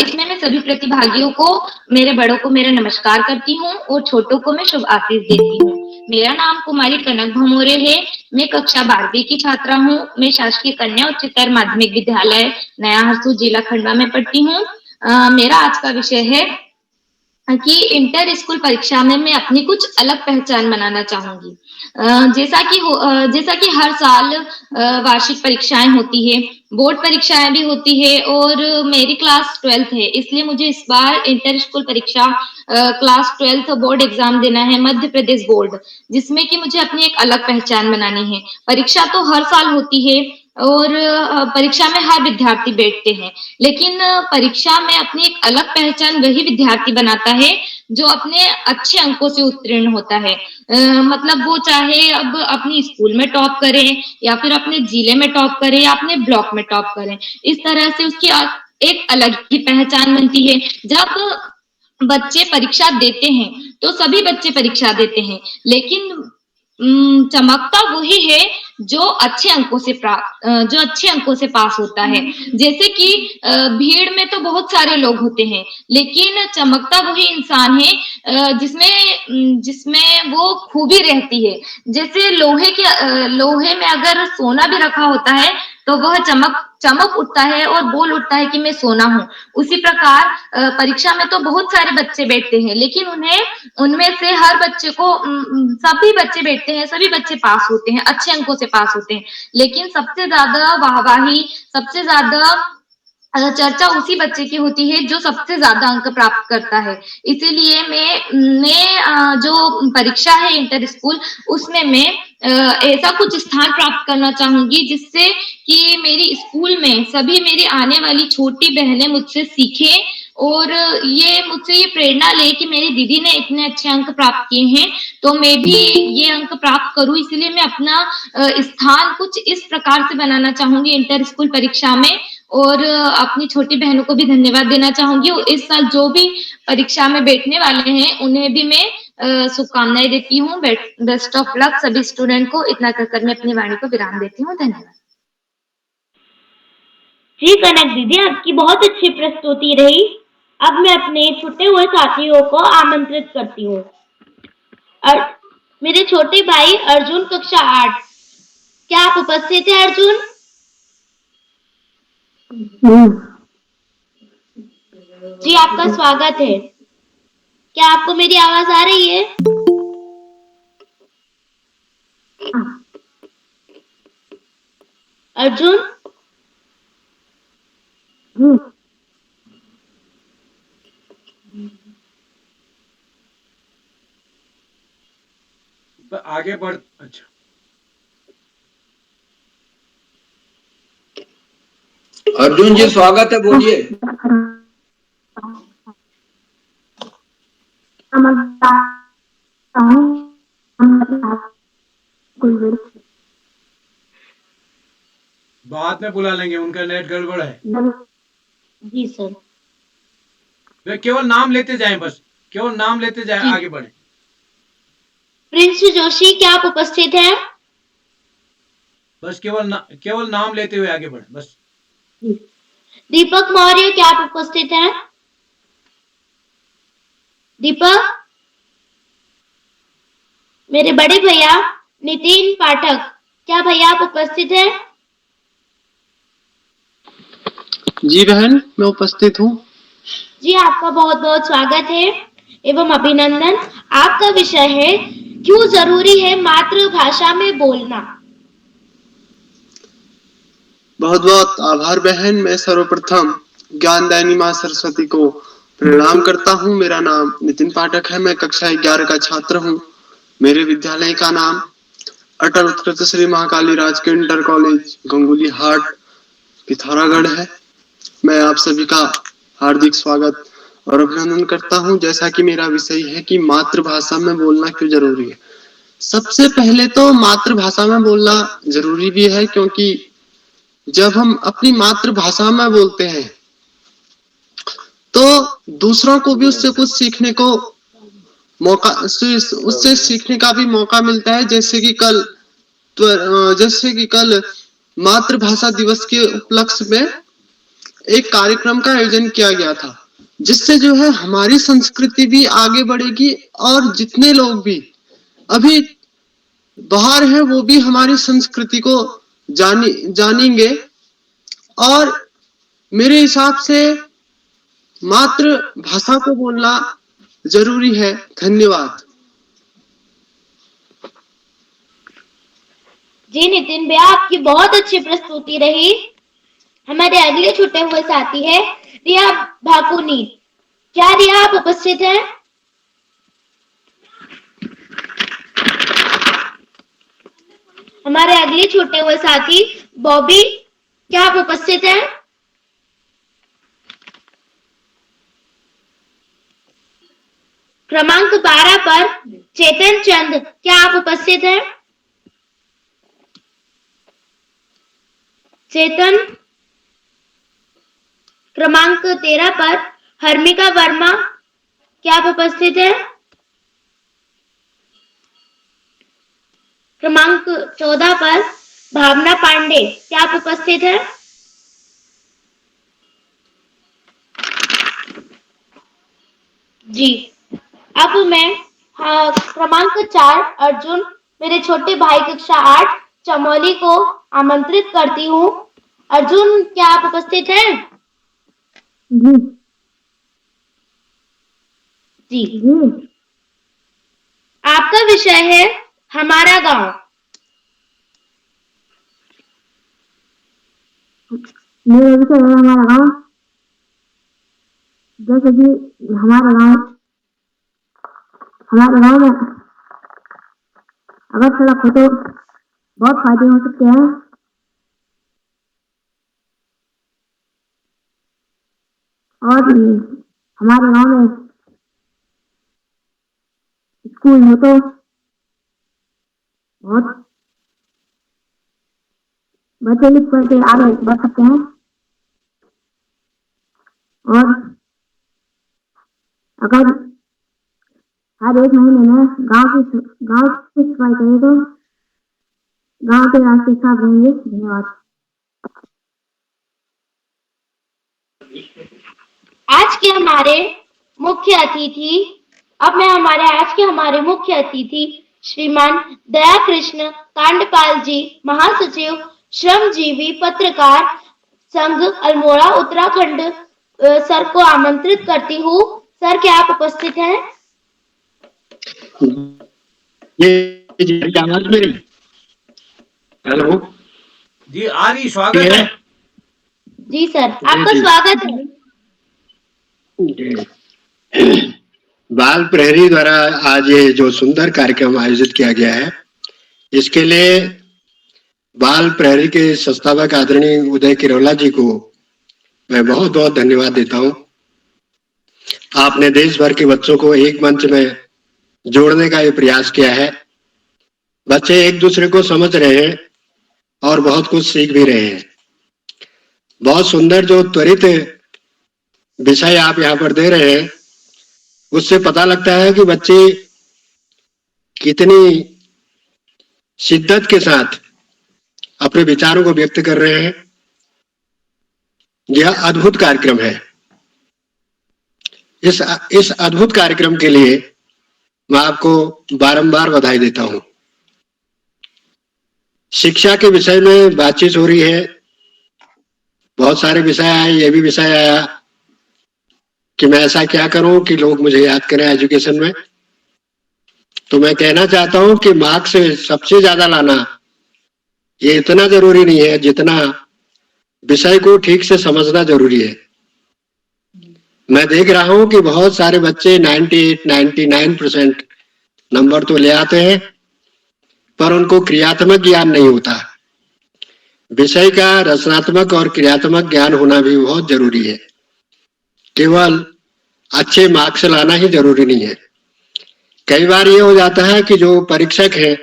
[SPEAKER 9] इसमें मैं सभी प्रतिभागियों को, मेरे बड़ों को मेरा नमस्कार करती हूँ और छोटों को मैं शुभ आशीष देती हूँ। मेरा नाम कुमारी कनक भमोरे है। मैं कक्षा 12वीं की छात्रा हूँ। मैं शासकीय कन्या उच्चतर माध्यमिक विद्यालय नया हरसूद जिला खंडवा में पढ़ती हूँ। मेरा आज का विषय है कि इंटर स्कूल परीक्षा में मैं अपनी कुछ अलग पहचान बनाना चाहूंगी। जैसा कि हर साल वार्षिक परीक्षाएं होती है, बोर्ड परीक्षाएं भी होती है और मेरी क्लास 12th है, इसलिए मुझे इस बार इंटर स्कूल परीक्षा क्लास 12th बोर्ड एग्जाम देना है, मध्य प्रदेश बोर्ड, जिसमें कि मुझे अपनी एक अलग पहचान बनानी है। परीक्षा तो हर साल होती है और परीक्षा में हर विद्यार्थी बैठते हैं, लेकिन परीक्षा में अपनी एक अलग पहचान वही विद्यार्थी बनाता है जो अपने अच्छे अंकों से उत्तीर्ण होता है। मतलब वो चाहे अब अपनी स्कूल में टॉप करे या फिर अपने जिले में टॉप करे या अपने ब्लॉक में टॉप करे, इस तरह से उसकी एक अलग ही पहचान बनती है। जब बच्चे परीक्षा देते हैं तो सभी बच्चे परीक्षा देते हैं, लेकिन चमकता वही है जो अच्छे अंकों से पास होता है। जैसे कि भीड़ में तो बहुत सारे लोग होते हैं, लेकिन चमकता वही इंसान है जिसमें वो खूबी रहती है। जैसे लोहे में अगर सोना भी रखा होता है तो वह चमक उठता है और बोल उठता है कि मैं सोना हूँ। उसी प्रकार परीक्षा में तो बहुत सारे बच्चे बैठते हैं, लेकिन उनमें से हर बच्चे को सभी बच्चे बैठते हैं, सभी बच्चे पास होते हैं, अच्छे अंकों से पास होते हैं, लेकिन सबसे ज्यादा वाहवाही, सबसे ज्यादा चर्चा उसी बच्चे की होती है जो सबसे ज्यादा अंक प्राप्त करता है। इसीलिए मैं जो परीक्षा है इंटर स्कूल, उसमें मैं ऐसा कुछ स्थान प्राप्त करना चाहूंगी जिससे कि मेरी स्कूल में सभी मेरी आने वाली छोटी बहनें मुझसे सीखें और मुझसे ये प्रेरणा ले कि मेरी दीदी ने इतने अच्छे अंक प्राप्त किए हैं तो मैं भी ये अंक प्राप्त करूं। इसलिए मैं अपना स्थान कुछ इस प्रकार से बनाना चाहूंगी इंटर स्कूल परीक्षा में, और अपनी छोटी बहनों को भी धन्यवाद देना चाहूंगी। और इस साल जो भी परीक्षा में बैठने वाले हैं उन्हें भी मैं शुभकामनाएं देती हूँ। बेस्ट ऑफ लक सभी स्टूडेंट को। इतना कहकर मैं अपनी वाणी को विराम देती हूँ। धन्यवाद।
[SPEAKER 3] जी कनक दीदी, आपकी बहुत अच्छी प्रस्तुति रही। अब मैं अपने छुट्टे हुए साथियों को आमंत्रित करती हूँ। मेरे छोटे भाई अर्जुन कक्षा 8, क्या आप उपस्थित हैं अर्जुन? जी आपका स्वागत है। क्या आपको मेरी आवाज आ रही है? अर्जुन?
[SPEAKER 2] आगे बढ़। अच्छा,
[SPEAKER 1] अर्जुन जी स्वागत है, बोलिए।
[SPEAKER 2] बाद में बुला लेंगे, उनका नेट गड़बड़ है।
[SPEAKER 3] जी सर।
[SPEAKER 2] वे केवल नाम लेते जाएं, बस केवल नाम लेते जाएं, आगे बढ़े।
[SPEAKER 3] प्रिंस जोशी, क्या आप उपस्थित हैं?
[SPEAKER 2] बस केवल नाम लेते हुए आगे बढ़े, बस।
[SPEAKER 3] दीपक मौर्य, क्या आप उपस्थित हैं? दीपक? मेरे बड़े भैया नितिन पाठक, क्या भैया आप उपस्थित हैं?
[SPEAKER 10] जी बहन, मैं उपस्थित हूँ।
[SPEAKER 3] जी आपका बहुत बहुत स्वागत है एवं अभिनंदन। आपका विषय है क्यों जरूरी है मातृभाषा में बोलना।
[SPEAKER 10] बहुत बहुत आभार बहन। मैं सर्वप्रथम ज्ञानदायिनी माँ सरस्वती को प्रणाम करता हूँ। मेरा नाम नितिन पाठक है। मैं कक्षा 11 का छात्र हूँ। मेरे विद्यालय का नाम अटल उत्कृष्ट श्री महाकाली राजकीय इंटर कॉलेज गंगुली हाट पिथौरागढ़ है। मैं आप सभी का हार्दिक स्वागत और अभिनंदन करता हूं। जैसा कि मेरा विषय है कि मातृभाषा में बोलना क्यों जरूरी है। सबसे पहले तो मातृभाषा में बोलना जरूरी भी है, क्योंकि जब हम अपनी मातृभाषा में बोलते हैं तो दूसरों को भी उससे कुछ सीखने को मौका, उससे सीखने का भी मौका मिलता है। जैसे कि कल मातृभाषा दिवस के उपलक्ष्य में एक कार्यक्रम का आयोजन किया गया था, जिससे जो है हमारी संस्कृति भी आगे बढ़ेगी और जितने लोग भी अभी बाहर हैं वो भी हमारी संस्कृति को जानेंगे। और मेरे हिसाब से मातृभाषा को बोलना जरूरी है। धन्यवाद।
[SPEAKER 3] जी नितिन भैया, आपकी बहुत अच्छी प्रस्तुति रही। हमारे अगले छूटे हुए साथी है रिया भाकुनी। क्या रिया आप उपस्थित हैं? हमारे अगले छूटे हुए साथी बॉबी, क्या आप उपस्थित हैं? क्रमांक 12 पर चेतन चंद, क्या आप उपस्थित हैं? चेतन। क्रमांक 13 पर हर्मिका वर्मा, क्या आप उपस्थित हैं? क्रमांक 14 पर भावना पांडे, क्या आप उपस्थित हैं? जी, अब मैं क्रमांक 4 अर्जुन, मेरे छोटे भाई कक्षा 8 चमोली को आमंत्रित करती हूँ। अर्जुन, क्या आप उपस्थित हैं? जी। आपका विषय है हमारा गांव।
[SPEAKER 11] मेरा विषय है हमारा गांव। जैसे कि हमारे गांव में अगर सड़क हो तो बहुत फायदे हो सकते हैं। और हमारे गांव में स्कूल हो तो बहुत बच्चे लिख पढ़ के आगे बढ़ सकते हैं। और अगर हर एक महीने में गांव की सफाई करें तो गांव के रास्ते साफ रहेंगे। धन्यवाद।
[SPEAKER 3] आज के हमारे मुख्य अतिथि श्रीमान दया कृष्ण कांडपाल जी, महासचिव श्रमजीवी पत्रकार संघ अल्मोड़ा उत्तराखंड, सर को आमंत्रित करती हूँ। सर, क्या आप उपस्थित हैं?
[SPEAKER 8] ये आवाज मेरी? हेलो
[SPEAKER 2] जी, आ रही, स्वागत है।
[SPEAKER 3] जी सर, आपका स्वागत है।
[SPEAKER 8] बाल प्रहरी द्वारा आज ये जो सुंदर कार्यक्रम आयोजित किया गया है, इसके लिए बाल प्रहरी के संस्थापक आदरणीय उदय किरोला जी को मैं बहुत बहुत धन्यवाद देता हूं। आपने देश भर के बच्चों को एक मंच में जोड़ने का ये प्रयास किया है। बच्चे एक दूसरे को समझ रहे हैं और बहुत कुछ सीख भी रहे हैं। बहुत सुंदर जो त्वरित विषय आप यहाँ पर दे रहे हैं, उससे पता लगता है कि बच्चे कितनी शिद्दत के साथ अपने विचारों को व्यक्त कर रहे हैं। यह अद्भुत कार्यक्रम है। इस अद्भुत कार्यक्रम के लिए मैं आपको बारंबार बधाई देता हूं। शिक्षा के विषय में बातचीत हो रही है, बहुत सारे विषय आए। ये भी विषय आया कि मैं ऐसा क्या करूं कि लोग मुझे याद करें एजुकेशन में। तो मैं कहना चाहता हूं कि मार्क्स सबसे ज्यादा लाना ये इतना जरूरी नहीं है जितना विषय को ठीक से समझना जरूरी है। मैं देख रहा हूं कि बहुत सारे बच्चे 98-99% नंबर तो ले आते हैं, पर उनको क्रियात्मक ज्ञान नहीं होता। विषय का रचनात्मक और क्रियात्मक ज्ञान होना भी बहुत जरूरी है। केवल अच्छे मार्क्स लाना ही जरूरी नहीं है। कई बार ये हो जाता है कि जो परीक्षक हैं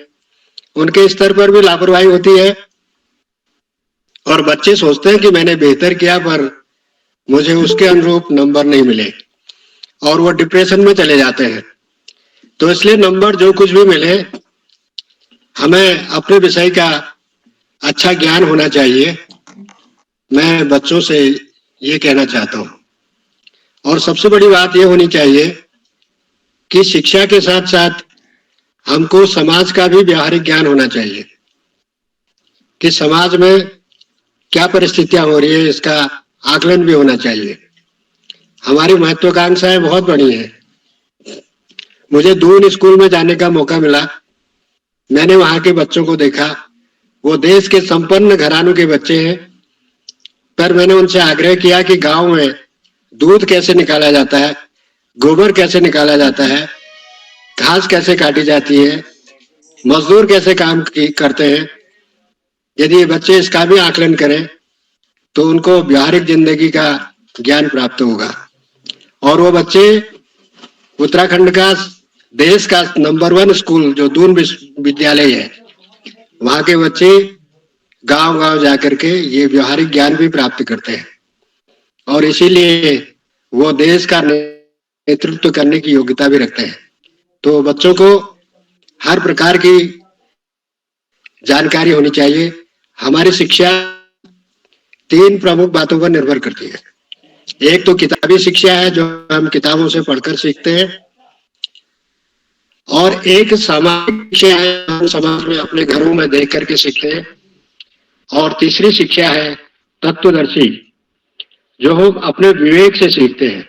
[SPEAKER 8] उनके स्तर पर भी लापरवाही होती है और बच्चे सोचते हैं कि मैंने बेहतर किया पर मुझे उसके अनुरूप नंबर नहीं मिले और वो डिप्रेशन में चले जाते हैं। तो इसलिए नंबर जो कुछ भी मिले, हमें अपने विषय का अच्छा ज्ञान होना चाहिए। मैं बच्चों से ये कहना चाहता हूँ। और सबसे बड़ी बात ये होनी चाहिए कि शिक्षा के साथ साथ हमको समाज का भी व्यवहारिक ज्ञान होना चाहिए कि समाज में क्या परिस्थितियां हो रही है, इसका आकलन भी होना चाहिए। हमारी महत्वाकांक्षाएं बहुत बड़ी हैं। मुझे दून स्कूल में जाने का मौका मिला। मैंने वहां के बच्चों को देखा। वो देश के संपन्न घरानों के बच्चे हैं, पर मैंने उनसे आग्रह किया कि गांव में दूध कैसे निकाला जाता है, गोबर कैसे निकाला जाता है, घास कैसे काटी जाती है, मजदूर कैसे काम करते हैं। यदि ये बच्चे इसका भी आकलन करें तो उनको व्यवहारिक जिंदगी का ज्ञान प्राप्त होगा। और वो बच्चे उत्तराखंड का, देश का नंबर 1 स्कूल जो दून विद्यालय है, वहां के बच्चे गांव गांव जाकर के ये व्यवहारिक ज्ञान भी प्राप्त करते हैं और इसीलिए वो देश का नेतृत्व करने की योग्यता भी रखते हैं। तो बच्चों को हर प्रकार की जानकारी होनी चाहिए। हमारी शिक्षा 3 प्रमुख बातों पर निर्भर करती है। एक तो किताबी शिक्षा है जो हम किताबों से पढ़कर सीखते हैं, और एक सामाजिक शिक्षा है हम समाज में अपने घरों में देख करके सीखते हैं, और तीसरी शिक्षा है तत्वदर्शी जो हम अपने विवेक से सीखते हैं।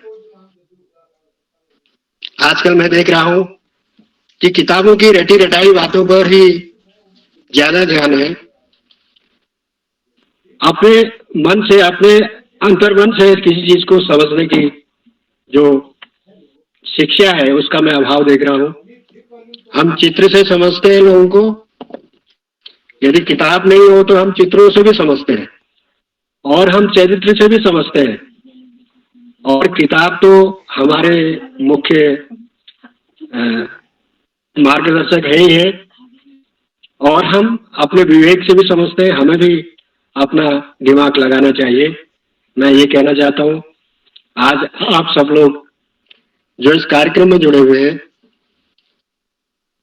[SPEAKER 8] आजकल मैं देख रहा हूं कि किताबों की रटी रटाई बातों पर ही ज्यादा ध्यान है। अपने मन से, अपने अंतर्मन से किसी चीज को समझने की जो शिक्षा है उसका मैं अभाव देख रहा हूं। हम चित्र से समझते हैं लोगों को। यदि किताब नहीं हो तो हम चित्रों से भी समझते हैं और हम चरित्र से भी समझते हैं। और किताब तो हमारे मुख्य मार्गदर्शक है ही है, और हम अपने विवेक से भी समझते हैं। हमें भी अपना दिमाग लगाना चाहिए। मैं ये कहना चाहता हूँ, आज आप सब लोग जो इस कार्यक्रम में जुड़े हुए हैं,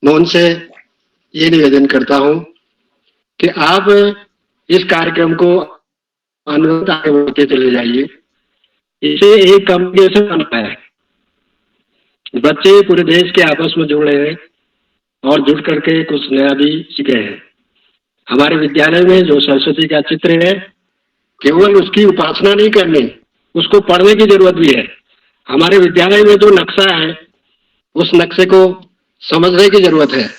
[SPEAKER 8] मैं उनसे ये निवेदन करता हूँ कि आप इस कार्यक्रम को अनवरत आगे बढ़ते चले जाइए। इसे एक कम्युनिकेशन बनता है। बच्चे पूरे देश के आपस में जुड़ रहे हैं और जुड़ करके कुछ नया भी सीखे हैं। हमारे विद्यालय में जो सरस्वती का चित्र है, केवल उसकी उपासना नहीं करनी, उसको पढ़ने की जरूरत भी है। हमारे विद्यालय में जो नक्शा है उस नक्शे को समझने की जरूरत है।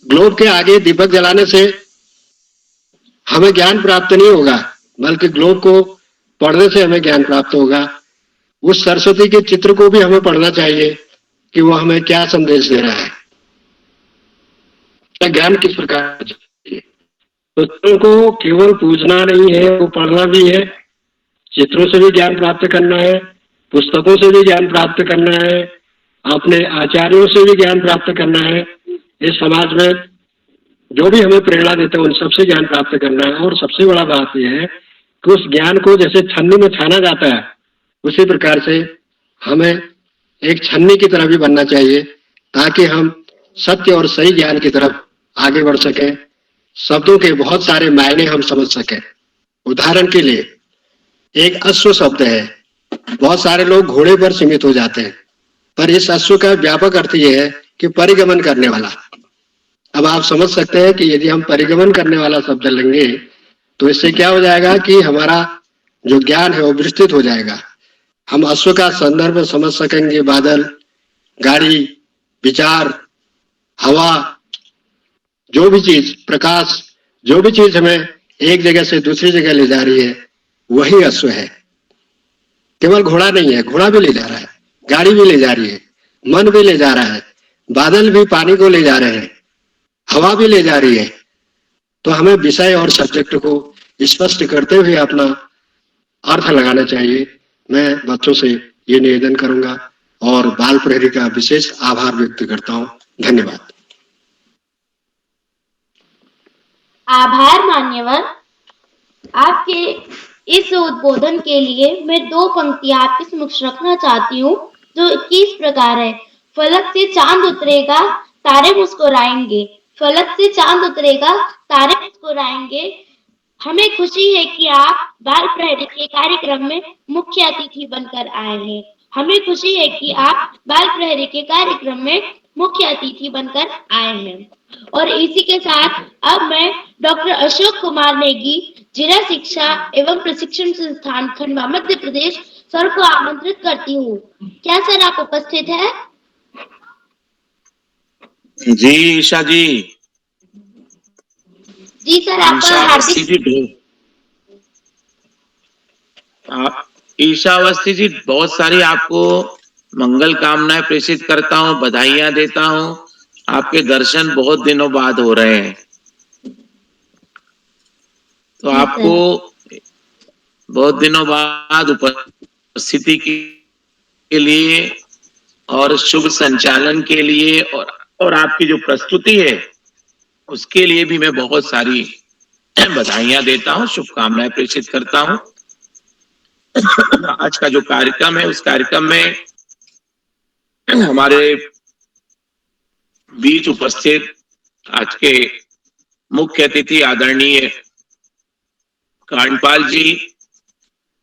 [SPEAKER 8] ग्लोब के आगे दीपक जलाने से हमें ज्ञान प्राप्त नहीं होगा, बल्कि ग्लोब को पढ़ने से हमें ज्ञान प्राप्त होगा। उस सरस्वती के चित्र को भी हमें पढ़ना चाहिए कि वो हमें क्या संदेश दे रहा है, ज्ञान किस प्रकार चाहिए। बच्चों को केवल पूछना नहीं है, वो पढ़ना भी है। चित्रों से भी ज्ञान प्राप्त करना है, पुस्तकों से भी ज्ञान प्राप्त करना है, अपने आचार्यों से भी ज्ञान प्राप्त करना है। इस समाज में जो भी हमें प्रेरणा देते हैं उन सबसे ज्ञान प्राप्त करना है। और सबसे बड़ा बात यह है कि उस ज्ञान को जैसे छन्नी में छाना जाता है, उसी प्रकार से हमें एक छन्नी की तरह भी बनना चाहिए, ताकि हम सत्य और सही ज्ञान की तरफ आगे बढ़ सकें। शब्दों के बहुत सारे मायने हम समझ सकें। उदाहरण के लिए एक अश्व शब्द है। बहुत सारे लोग घोड़े पर सीमित हो जाते हैं, पर इस अश्व का व्यापक अर्थ यह है कि परिगमन करने वाला। अब आप समझ सकते हैं कि यदि हम परिगमन करने वाला शब्द लेंगे तो इससे क्या हो जाएगा कि हमारा जो ज्ञान है वो विस्तृत हो जाएगा। हम अश्व का संदर्भ समझ सकेंगे, बादल, गाड़ी, विचार, हवा, जो भी चीज, प्रकाश, जो भी चीज हमें एक जगह से दूसरी जगह ले जा रही है वही अश्व है। केवल घोड़ा नहीं है, घोड़ा भी ले जा रहा है, गाड़ी भी ले जा रही है, मन भी ले जा रहा है, बादल भी पानी को ले जा रहे हैं, हवा भी ले जा रही है। तो हमें विषय और सब्जेक्ट को स्पष्ट करते हुए अपना अर्थ लगाना चाहिए। मैं बच्चों से ये निवेदन करूंगा और बाल प्रहरी का विशेष आभार व्यक्त करता हूं। धन्यवाद।
[SPEAKER 3] आभार मान्यवर। आपके इस उद्बोधन के लिए मैं 2 पंक्तियां आपके समक्ष रखना चाहती हूँ, जो कि इस प्रकार है। फलक से चांद उतरेगा, तारे मुस्कुराएंगे। फलक से चांद उतरेगा, तारे मुस्कुराएंगे। हमें खुशी है कि आप बाल प्रहरी के कार्यक्रम में मुख्य अतिथि बनकर आए हैं। हमें खुशी है कि आप बाल प्रहरी के कार्यक्रम में मुख्य अतिथि बनकर आए हैं। और इसी के साथ अब मैं डॉक्टर अशोक कुमार नेगी, जिला शिक्षा एवं प्रशिक्षण संस्थान खंडवा मध्य प्रदेश, सर को आमंत्रित करती हूँ। क्या सर आप उपस्थित हैं?
[SPEAKER 12] जी ईशा जी।
[SPEAKER 3] जी सर, आपका हार्दिक
[SPEAKER 12] ईशा अवस्थी जी, बहुत सारी आपको मंगल कामनाएं प्रेषित करता हूँ, बधाइयां देता हूँ। आपके दर्शन बहुत दिनों बाद हो रहे हैं, तो आपको बहुत दिनों बाद उपस्थिति के लिए और शुभ संचालन के लिए और आपकी जो प्रस्तुति है उसके लिए भी मैं बहुत सारी बधाइयां देता हूँ, शुभकामनाएं प्रेषित करता हूँ। आज का जो कार्यक्रम है उस कार्यक्रम में हमारे बीच उपस्थित आज के मुख्य अतिथि आदरणीय कांडपाल जी,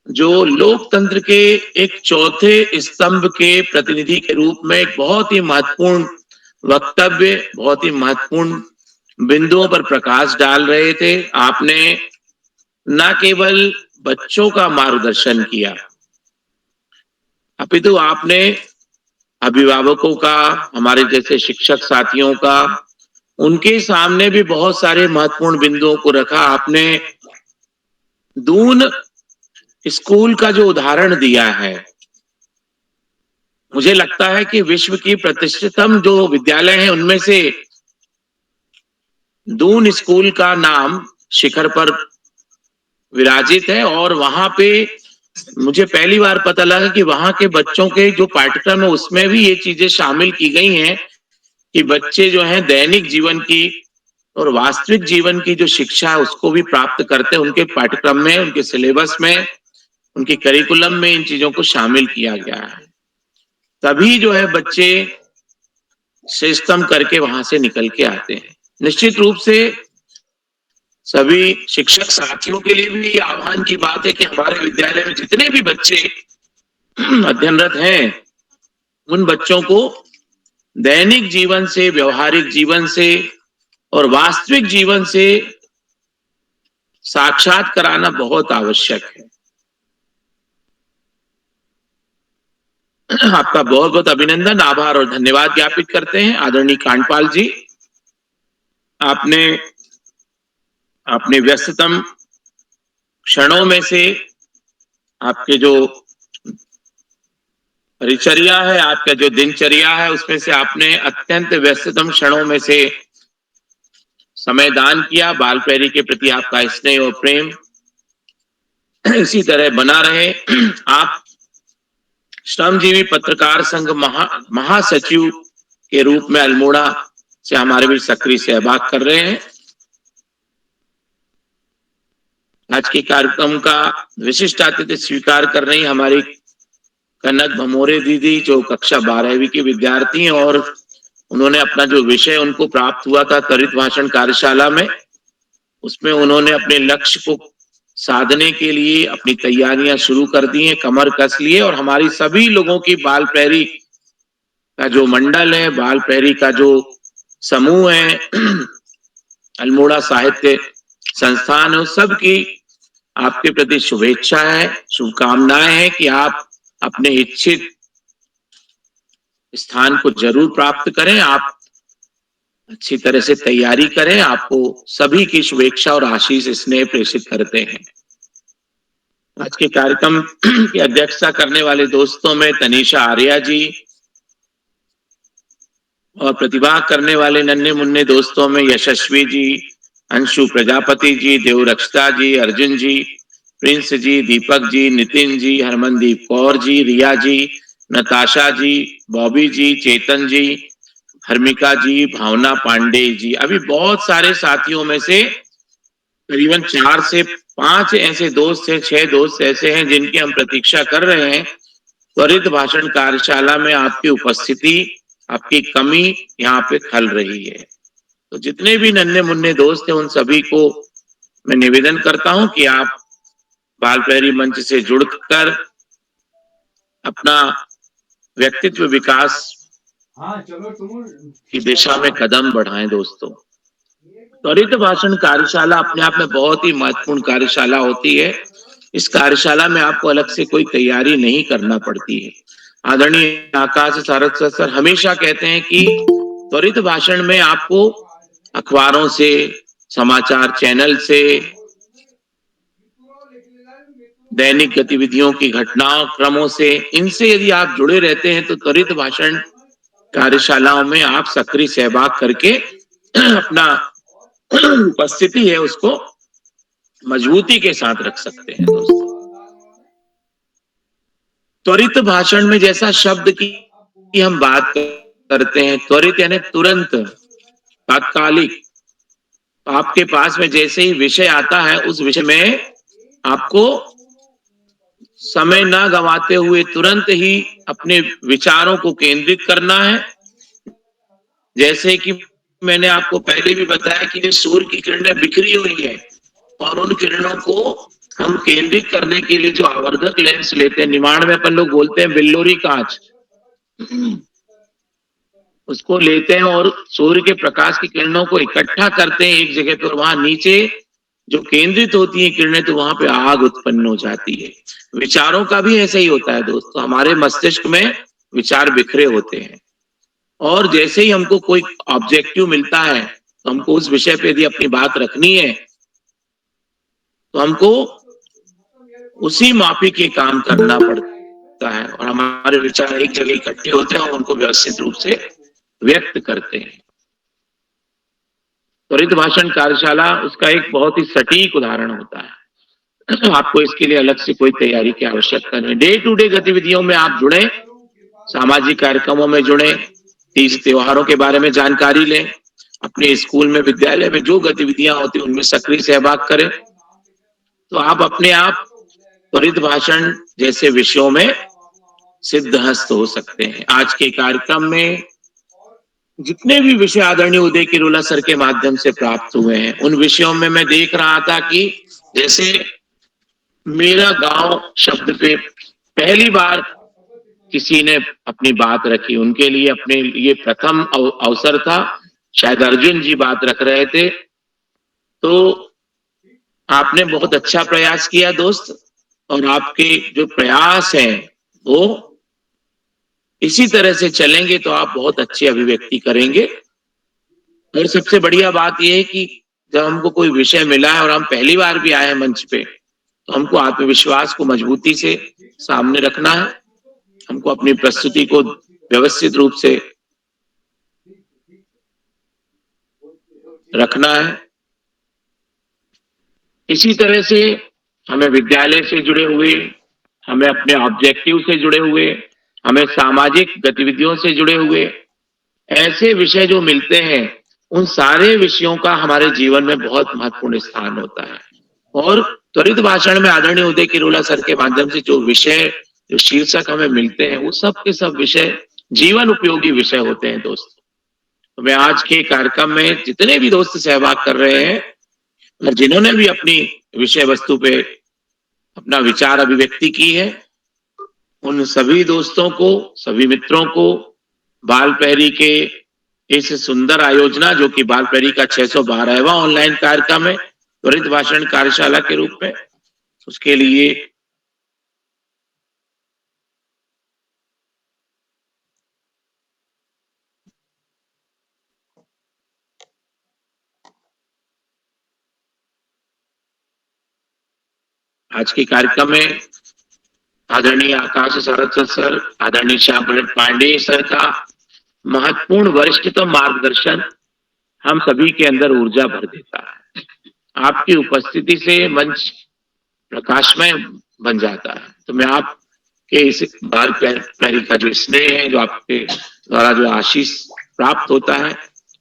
[SPEAKER 12] जो लोकतंत्र के एक चौथे स्तंभ के प्रतिनिधि के रूप में एक बहुत ही महत्वपूर्ण वक्तव्य, बहुत ही महत्वपूर्ण बिंदुओं पर प्रकाश डाल रहे थे। आपने न केवल बच्चों का मार्गदर्शन किया, अपितु आपने अभिभावकों का, हमारे जैसे शिक्षक साथियों का, उनके सामने भी बहुत सारे महत्वपूर्ण बिंदुओं को रखा। आपने दून स्कूल का जो उदाहरण दिया है, मुझे लगता है कि विश्व की प्रतिष्ठितम जो विद्यालय हैं उनमें से दून स्कूल का नाम शिखर पर विराजित है। और वहां पे मुझे पहली बार पता लगा कि वहां के बच्चों के जो पाठ्यक्रम है उसमें भी ये चीजें शामिल की गई हैं कि बच्चे जो हैं दैनिक जीवन की और वास्तविक जीवन की जो शिक्षा है उसको भी प्राप्त करते हैं। उनके पाठ्यक्रम में, उनके सिलेबस में, उनके करिकुलम में इन चीजों को शामिल किया गया है। तभी जो है बच्चे श्रेष्ठतम करके वहां से निकल के आते हैं। निश्चित रूप से सभी शिक्षक साथियों के लिए भी आह्वान की बात है कि हमारे विद्यालय में जितने भी बच्चे अध्ययनरत हैं, उन बच्चों को दैनिक जीवन से, व्यवहारिक जीवन से और वास्तविक जीवन से साक्षात कराना बहुत आवश्यक है। आपका बहुत बहुत अभिनंदन, आभार और धन्यवाद ज्ञापित करते हैं आदरणीय कांडपाल जी। आपने अपने व्यस्ततम क्षणों में से, आपके जो परिचर्या है, आपका जो दिनचर्या है, उसमें से आपने अत्यंत व्यस्ततम क्षणों में से समय दान किया। बाल प्रहरी के प्रति आपका स्नेह और प्रेम इसी तरह बना रहे। आप श्रमजीवी पत्रकार संघ महासचिव के रूप में अल्मोड़ा से हमारे भी सक्रिय सहभाग कर रहे हैं। आज के कार्यक्रम का विशिष्ट अतिथि स्वीकार कर रही हमारी कनक भमोरे दीदी, जो कक्षा 12वीं की विद्यार्थी हैं और उन्होंने अपना जो विषय उनको प्राप्त हुआ था त्वरित भाषण कार्यशाला में, उसमें उन्होंने अपने लक्ष्य को साधने के लिए अपनी तैयारियां शुरू कर दी हैं, कमर कस लिए। और हमारी सभी लोगों की बाल प्रहरी का जो मंडल है, बाल प्रहरी का जो समूह है, अल्मोड़ा साहित्य संस्थान है, सबकी आपके प्रति शुभेच्छा है, शुभकामनाएं हैं कि आप अपने इच्छित स्थान को जरूर प्राप्त करें, आप अच्छी तरह से तैयारी करें। आपको सभी की शुभेच्छा और आशीष स्नेह प्रेषित करते हैं। आज के कार्यक्रम की अध्यक्षता करने वाले दोस्तों में तनीषा आर्या जी, और प्रतिभा करने वाले नन्हे मुन्ने दोस्तों में यशस्वी जी, अंशु प्रजापति जी, देवरक्षता जी, अर्जुन जी, प्रिंस जी, दीपक जी, नितिन जी, हरमनदीप कौर जी, रिया जी, नताशा जी, बॉबी जी, चेतन जी, हर्मिका जी, भावना पांडे जी। अभी बहुत सारे साथियों में से करीबन 4 से 5 ऐसे दोस्त हैं, 6 दोस्त ऐसे हैं जिनकी हम प्रतीक्षा कर रहे हैं। त्वरित भाषण कार्यशाला में आपकी उपस्थिति, आपकी कमी यहाँ पे खल रही है। तो जितने भी नन्हे मुन्ने दोस्त हैं उन सभी को मैं निवेदन करता हूं कि आप बाल प्रहरी मंच से जुड़कर अपना व्यक्तित्व विकास की दिशा में कदम बढ़ाएं। दोस्तों, त्वरित भाषण कार्यशाला अपने आप में बहुत ही महत्वपूर्ण कार्यशाला होती है। इस कार्यशाला में आपको अलग से कोई तैयारी नहीं करना पड़ती है। आदरणीय आकाश सारस्वत सर हमेशा कहते हैं कि त्वरित भाषण में आपको अखबारों से, समाचार चैनल से, दैनिक गतिविधियों की घटनाओं क्रमों से, इनसे यदि आप जुड़े रहते हैं तो त्वरित भाषण कार्यशालाओं में आप सक्रिय सहभाग करके अपना उपस्थिति है उसको मजबूती के साथ रख सकते हैं। दोस्तों, त्वरित भाषण में जैसा शब्द की हम बात करते हैं, त्वरित यानी तुरंत, तात्कालिक। आपके पास में जैसे ही विषय आता है उस विषय में आपको समय ना गंवाते हुए तुरंत ही अपने विचारों को केंद्रित करना है। जैसे कि मैंने आपको पहले भी बताया कि सूर्य की किरणें बिखरी हुई है और उन किरणों को हम केंद्रित करने के लिए जो आवर्धक लेंस लेते हैं, निमाड़ में अपन लोग बोलते हैं बिल्लोरी कांच, उसको लेते हैं और सूर्य के प्रकाश की किरणों को इकट्ठा करते हैं एक जगह पर। वहां नीचे जो केंद्रित होती है किरणें तो वहां पे आग उत्पन्न हो जाती है। विचारों का भी ऐसा ही होता है दोस्तों। हमारे मस्तिष्क में विचार बिखरे होते हैं और जैसे ही हमको कोई ऑब्जेक्टिव मिलता है तो हमको उस विषय पे यदि अपनी बात रखनी है तो हमको उसी माफी के काम करना पड़ता है और हमारे विचार एक जगह इकट्ठे होते हैं और उनको व्यवस्थित रूप से व्यक्त करते हैं। त्वरित भाषण कार्यशाला उसका एक बहुत ही सटीक उदाहरण होता है। आपको इसके लिए अलग से कोई तैयारी की आवश्यकता नहीं। डे टू डे गतिविधियों में आप जुड़े, सामाजिक कार्यक्रमों में जुड़े, तीज त्योहारों के बारे में जानकारी लें, अपने स्कूल में, विद्यालय में जो गतिविधियां होती हैं उनमें सक्रिय सहभाग करें, तो आप अपने आप त्वरित भाषण जैसे विषयों में सिद्धहस्त हो सकते हैं। आज के कार्यक्रम में जितने भी विषय आदरणीय उदय किरोला सर के माध्यम से प्राप्त हुए हैं उन विषयों में मैं देख रहा था कि जैसे मेरा गांव शब्द पे पहली बार किसी ने अपनी बात रखी, उनके लिए अपने लिए प्रथम अवसर था। शायद अर्जुन जी बात रख रहे थे, तो आपने बहुत अच्छा प्रयास किया दोस्त, और आपके जो प्रयास हैं वो इसी तरह से चलेंगे तो आप बहुत अच्छी अभिव्यक्ति करेंगे। और सबसे बढ़िया बात यह है कि जब हमको कोई विषय मिला है और हम पहली बार भी आए हैं मंच पे, तो हमको आत्मविश्वास को मजबूती से सामने रखना है, हमको अपनी प्रस्तुति को व्यवस्थित रूप से रखना है। इसी तरह से हमें विद्यालय से जुड़े हुए, हमें अपने ऑब्जेक्टिव से जुड़े हुए, हमें सामाजिक गतिविधियों से जुड़े हुए ऐसे विषय जो मिलते हैं उन सारे विषयों का हमारे जीवन में बहुत महत्वपूर्ण स्थान होता है। और त्वरित भाषण में आदरणीय उदय किरोला सर के माध्यम से जो विषय, जो शीर्षक हमें मिलते हैं वो सब के सब विषय जीवन उपयोगी विषय होते हैं दोस्तों। तो मैं आज के कार्यक्रम में जितने भी दोस्त सहभाग कर रहे हैं और जिन्होंने भी अपनी विषय वस्तु पे अपना विचार अभिव्यक्ति की है, उन सभी दोस्तों को, सभी मित्रों को बाल प्रहरी के इस सुंदर आयोजना जो कि बाल प्रहरी का 612वां ऑनलाइन कार्यक्रम है त्वरित भाषण कार्यशाला के रूप में, उसके लिए आज के कार्यक्रम में आदरणीय आकाश सारस्वत सर, आदरणीय श्याम प्रसाद पांडे सर का महत्वपूर्ण वरिष्ठतम मार्गदर्शन हम सभी के अंदर ऊर्जा भर देता है। आपकी उपस्थिति से मंच प्रकाशमय बन जाता है। तो मैं आपके इस बाल प्रहरी का जो स्नेह है, जो आपके द्वारा जो आशीष प्राप्त होता है,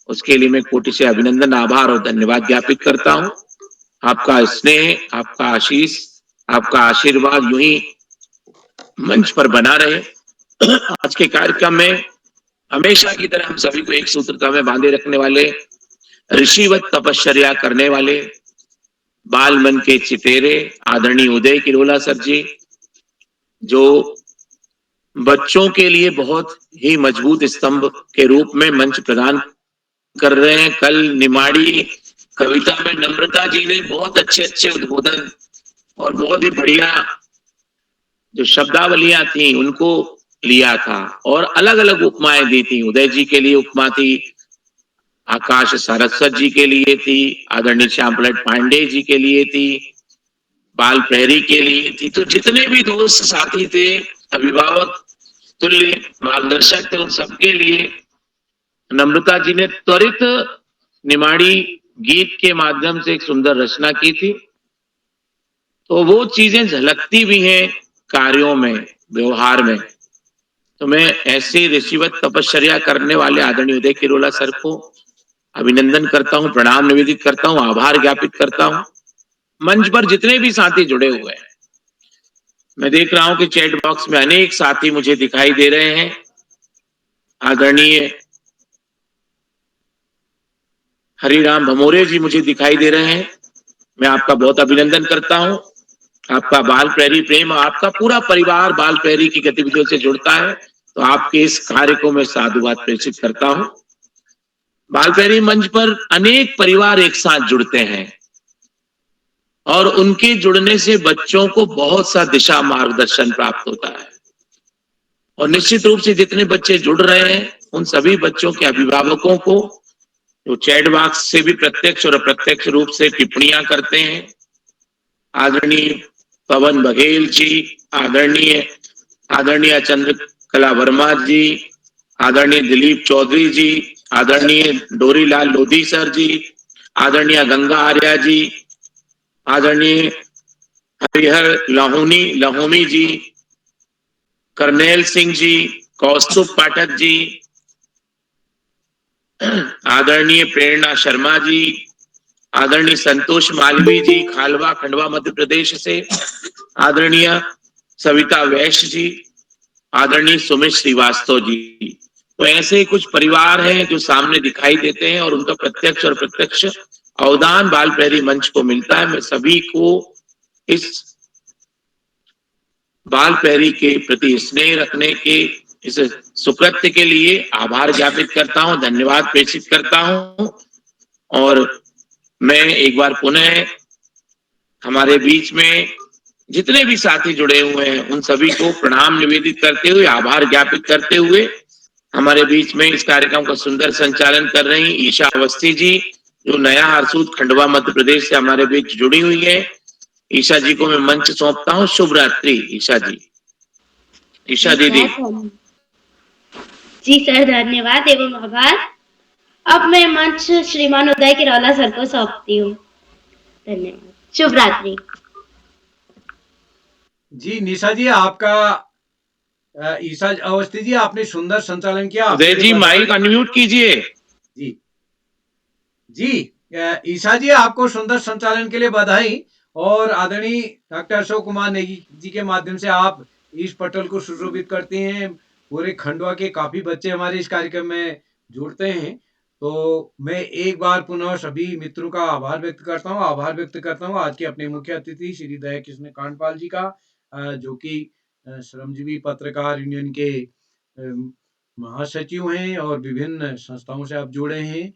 [SPEAKER 12] उसके लिए मैं कोटि से अभिनंदन, आभार और धन्यवाद ज्ञापित करता हूँ। आपका स्नेह, आपका आशीष, आपका आशीर्वाद यूं ही मंच पर बना रहे। आज के कार्यक्रम में हमेशा की तरह हम सभी को एक सूत्रता में बांधे रखने वाले, ऋषिवत तपश्चर्या करने वाले, बाल मन के चितेरे आदरणीय उदय किरोला सर जी, जो बच्चों के लिए बहुत ही मजबूत स्तंभ के रूप में मंच प्रदान कर रहे हैं। कल निमाड़ी कविता में नम्रता जी ने बहुत अच्छे अच्छे उद्बोधन और बहुत ही बढ़िया जो शब्दावलियां थी उनको लिया था और अलग अलग उपमाएं दी थी। उदय जी के लिए उपमा थी, आकाश सारस्वत जी के लिए थी, आदरणीय श्यामप्रसाद पांडे जी के लिए थी, बाल प्रहरी के लिए थी। तो जितने भी दोस्त साथी थे, अभिभावक तुल्य मार्गदर्शक थे, उन सबके लिए नम्रता जी ने त्वरित निमाड़ी गीत के माध्यम से एक सुंदर रचना की थी। तो वो चीजें झलकती भी हैं कार्यों में, व्यवहार में। तो मैं ऐसे ऋषिवत तपश्चर्या करने वाले आदरणीय उदय किरोला सर को अभिनंदन करता हूँ, प्रणाम निवेदित करता हूँ, आभार ज्ञापित करता हूँ। मंच पर जितने भी साथी जुड़े हुए हैं, मैं देख रहा हूं कि चैट बॉक्स में अनेक साथी मुझे दिखाई दे रहे हैं। आदरणीय हरिराम भमोरे जी मुझे दिखाई दे रहे हैं, मैं आपका बहुत अभिनंदन करता हूं। आपका बाल प्रहरी प्रेम, आपका पूरा परिवार बाल प्रहरी की गतिविधियों से जुड़ता है, तो आपके इस कार्य को मैं साधुवाद प्रेषित करता हूं। बाल प्रहरी मंच पर अनेक परिवार एक साथ जुड़ते हैं और उनके जुड़ने से बच्चों को बहुत सा दिशा मार्गदर्शन प्राप्त होता है। और निश्चित रूप से जितने बच्चे जुड़ रहे हैं, उन सभी बच्चों के अभिभावकों को जो चैट बॉक्स से भी प्रत्यक्ष और अप्रत्यक्ष रूप से टिप्पणियां करते हैं, आदरणीय पवन बघेल जी, आदरणीय चंद्रकला वर्मा जी, आदरणीय दिलीप चौधरी जी, आदरणीय डोरीलाल लोधी सर जी, आदरणीय गंगा आर्या जी, आदरणीय हरिहर लाहोमी जी, करनेल सिंह जी, कौस्तुभ पाठक जी, आदरणीय प्रेरणा शर्मा जी, आदरणीय संतोष मालवी जी, खालवा खंडवा मध्य प्रदेश से, आदरणीय सविता वैश्य जी, आदरणीय सुमित श्रीवास्तव जी। तो ऐसे कुछ परिवार हैं जो सामने दिखाई देते हैं और उनका प्रत्यक्ष और प्रत्यक्ष अवदान बाल प्रहरी मंच को मिलता है। मैं सभी को इस बाल प्रहरी के प्रति स्नेह रखने के इस सुकृत्य के लिए आभार ज्ञापित करता हूं, धन्यवाद प्रेषित करता हूं। और मैं एक बार पुनः हमारे बीच में जितने भी साथी जुड़े हुए हैं उन सभी को प्रणाम निवेदित करते हुए, आभार ज्ञापित करते हुए, हमारे बीच में इस कार्यक्रम का सुंदर संचालन कर रही ईशा अवस्थी जी, जो नया हरसूद खंडवा मध्य प्रदेश से हमारे बीच जुड़ी हुई है। ईशा जी को मैं मंच सौंपता हूँ। शुभ रात्रि ईशा जी। ईशा दीदी।
[SPEAKER 3] जी सर, धन्यवाद एवं आभार। अब मैं मंच श्रीमान उदय किरोला सर को सौंपती हूँ। धन्यवाद, शुभ रात्रि।
[SPEAKER 2] जी निशा जी, आपका ईशा अवस्थी जी, आपने सुंदर संचालन किया।
[SPEAKER 12] उदय जी माइक अनम्यूट कीजिए।
[SPEAKER 2] जी जी, ईशा जी आपको सुंदर संचालन के लिए बधाई। और आदरणीय डॉक्टर अशोक कुमार नेगी जी के माध्यम से आप इस पटल को सुशोभित करते हैं। पूरे खंडवा के काफी बच्चे हमारे इस कार्यक्रम में जुड़ते हैं। तो मैं एक बार पुनः सभी मित्रों का आभार व्यक्त करता हूँ आज के अपने मुख्य अतिथि श्री दया कृष्ण कांडपाल जी का, जो कि श्रमजीवी पत्रकार यूनियन के महासचिव हैं और विभिन्न संस्थाओं से आप जुड़े हैं।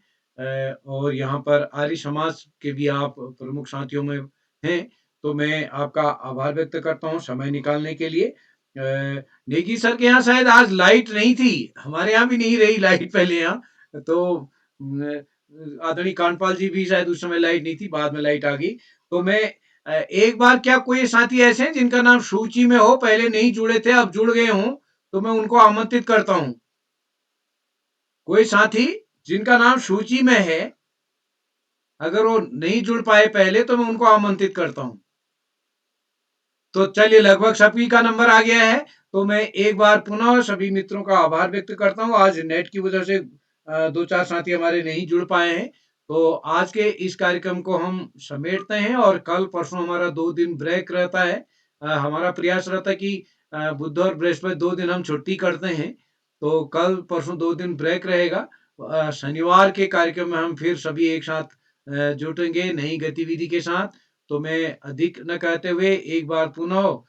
[SPEAKER 2] और यहाँ पर आर्य समाज के भी आप प्रमुख साथियों में हैं। तो मैं आपका आभार व्यक्त करता हूँ समय निकालने के लिए। नेगी सर के यहाँ शायद आज लाइट नहीं थी, हमारे यहाँ भी नहीं रही लाइट पहले यहाँ। तो आदरणीय कांडपाल जी भी शायद उस समय लाइट नहीं थी, बाद में लाइट आ गई। तो मैं एक बार, क्या कोई साथी ऐसे हैं जिनका नाम सूची में हो, पहले नहीं जुड़े थे अब जुड़ गए हों, तो मैं उनको आमंत्रित करता हूँ। कोई साथी जिनका नाम सूची में है, अगर वो नहीं जुड़ पाए पहले, तो मैं उनको आमंत्रित करता हूं। तो चलिए, लगभग सभी का नंबर आ गया है। तो मैं एक बार पुनः सभी मित्रों का आभार व्यक्त करता हूँ। आज नेट की वजह से 2-4 साथी हमारे नहीं जुड़ पाए हैं। तो आज के इस कार्यक्रम को हम समेटते हैं और कल परसों हमारा 2 दिन ब्रेक रहता है। हमारा प्रयास रहता है कि बुध और बृहस्पति 2 दिन हम छुट्टी करते हैं। तो कल परसों 2 दिन ब्रेक रहेगा। शनिवार के कार्यक्रम में हम फिर सभी एक साथ जुटेंगे नई गतिविधि के साथ। तो मैं अधिक न कहते हुए एक बार पुनः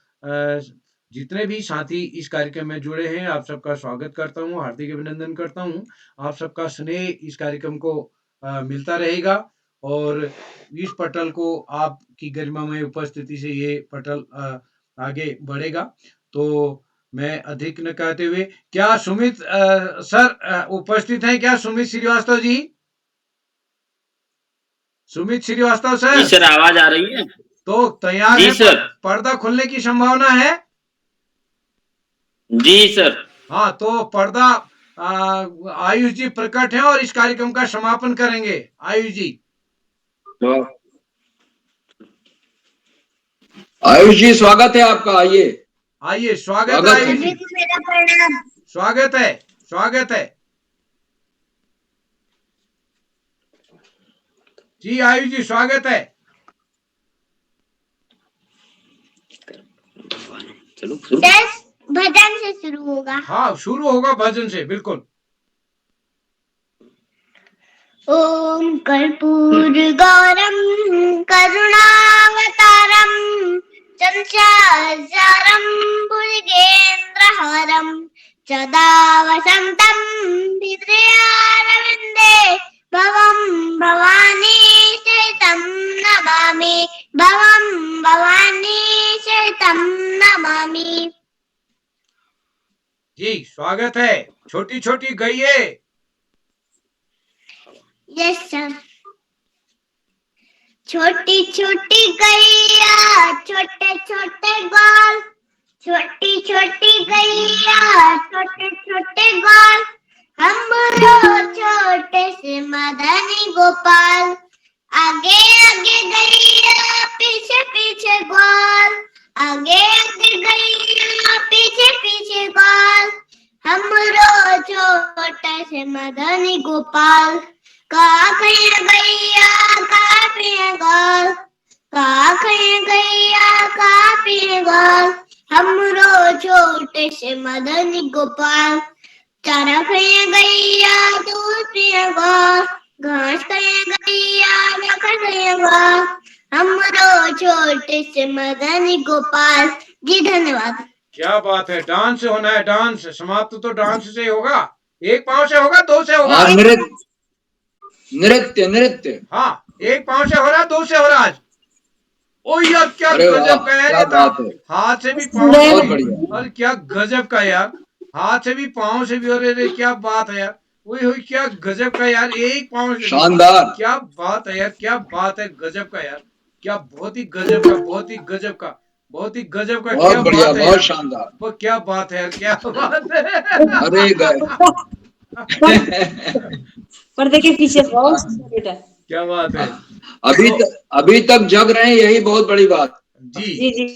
[SPEAKER 2] जितने भी साथी इस कार्यक्रम में जुड़े हैं, आप सबका स्वागत करता हूँ, हार्दिक अभिनंदन करता हूँ। आप सबका स्नेह इस कार्यक्रम को मिलता रहेगा और इस पटल को आपकी गरिमामय उपस्थिति से ये पटल आगे बढ़ेगा। तो मैं अधिक न कहते हुए, क्या सुमित सर उपस्थित हैं? क्या सुमित श्रीवास्तव जी? सुमित श्रीवास्तव सर?
[SPEAKER 13] जी सर, आवाज आ रही है?
[SPEAKER 2] तो तैयार
[SPEAKER 13] जी
[SPEAKER 2] है?
[SPEAKER 13] सर।
[SPEAKER 2] पर्दा खुलने की संभावना है?
[SPEAKER 13] जी सर।
[SPEAKER 2] हाँ, तो पर्दा आयुष जी प्रकट है और इस कार्यक्रम का समापन करेंगे। आयुष जी।
[SPEAKER 1] आयुष जी स्वागत है आपका, आइए
[SPEAKER 2] आइए। स्वागत है आयुष जी, स्वागत है, स्वागत है जी। आयुष जी स्वागत है।
[SPEAKER 13] चलो
[SPEAKER 3] भजन से शुरू होगा।
[SPEAKER 2] हाँ, शुरू होगा भजन से, बिल्कुल।
[SPEAKER 3] ओम कर्पूर गौरम करुणावतारम संसारम भुजगेन्द्रहारम सदा वसंतम हृदयारविंदे भवम भवानी सहितं नमामि, भवम भवानी सहितं नमामि।
[SPEAKER 2] जी स्वागत है। छोटी छोटी गइए।
[SPEAKER 3] Yes sir. छोटी छोटी गैया छोटे छोटे ग्वाल, छोटी छोटी गैया छोटे छोटे ग्वाल, हम छोटे से मदनी गोपाल, आगे आगे गैया पीछे पीछे ग्वाल, आगे आगे गैया पीछे पीछे ग्वाल, हम छोटे से मदनी गोपाल, का गैया का पिएगाल, का गैया का पिएगाल, हमरो छोटे से मदनी गोपाल, चारा खाए गैया दूध पिएगाल, घास खाए गैया रखा गैया, हमरो छोटे से मदनी गोपाल। जी धन्यवाद।
[SPEAKER 2] क्या बात है, डांस होना है, डांस समाप्त तो डांस से होगा। एक पांव से होगा, 2 से होगा?
[SPEAKER 1] नृत्य नृत्य।
[SPEAKER 2] हाँ, एक पांव से हो रहा, 2 से हो रहा आज। ओ यार, क्या गजब का यार, हाथ से भी पांव से भी, और क्या गजब का यार, हाथ से भी पांव से भी। और क्या बात है यार, वही क्या गजब का यार, एक पांव से।
[SPEAKER 1] शानदार।
[SPEAKER 2] क्या बात है यार, क्या बात है, गजब का यार, क्या बहुत ही गजब का, बहुत ही गजब का, बहुत ही गजब का।
[SPEAKER 1] बहुत बढ़िया, बहुत शानदार।
[SPEAKER 2] वो क्या बात है यार, क्या बात है।
[SPEAKER 1] अरे
[SPEAKER 11] पर्दे के पीछे बेटा,
[SPEAKER 2] क्या बात है।
[SPEAKER 1] अभी तक जग रहे हैं, यही बहुत बड़ी बात।
[SPEAKER 2] जी जी।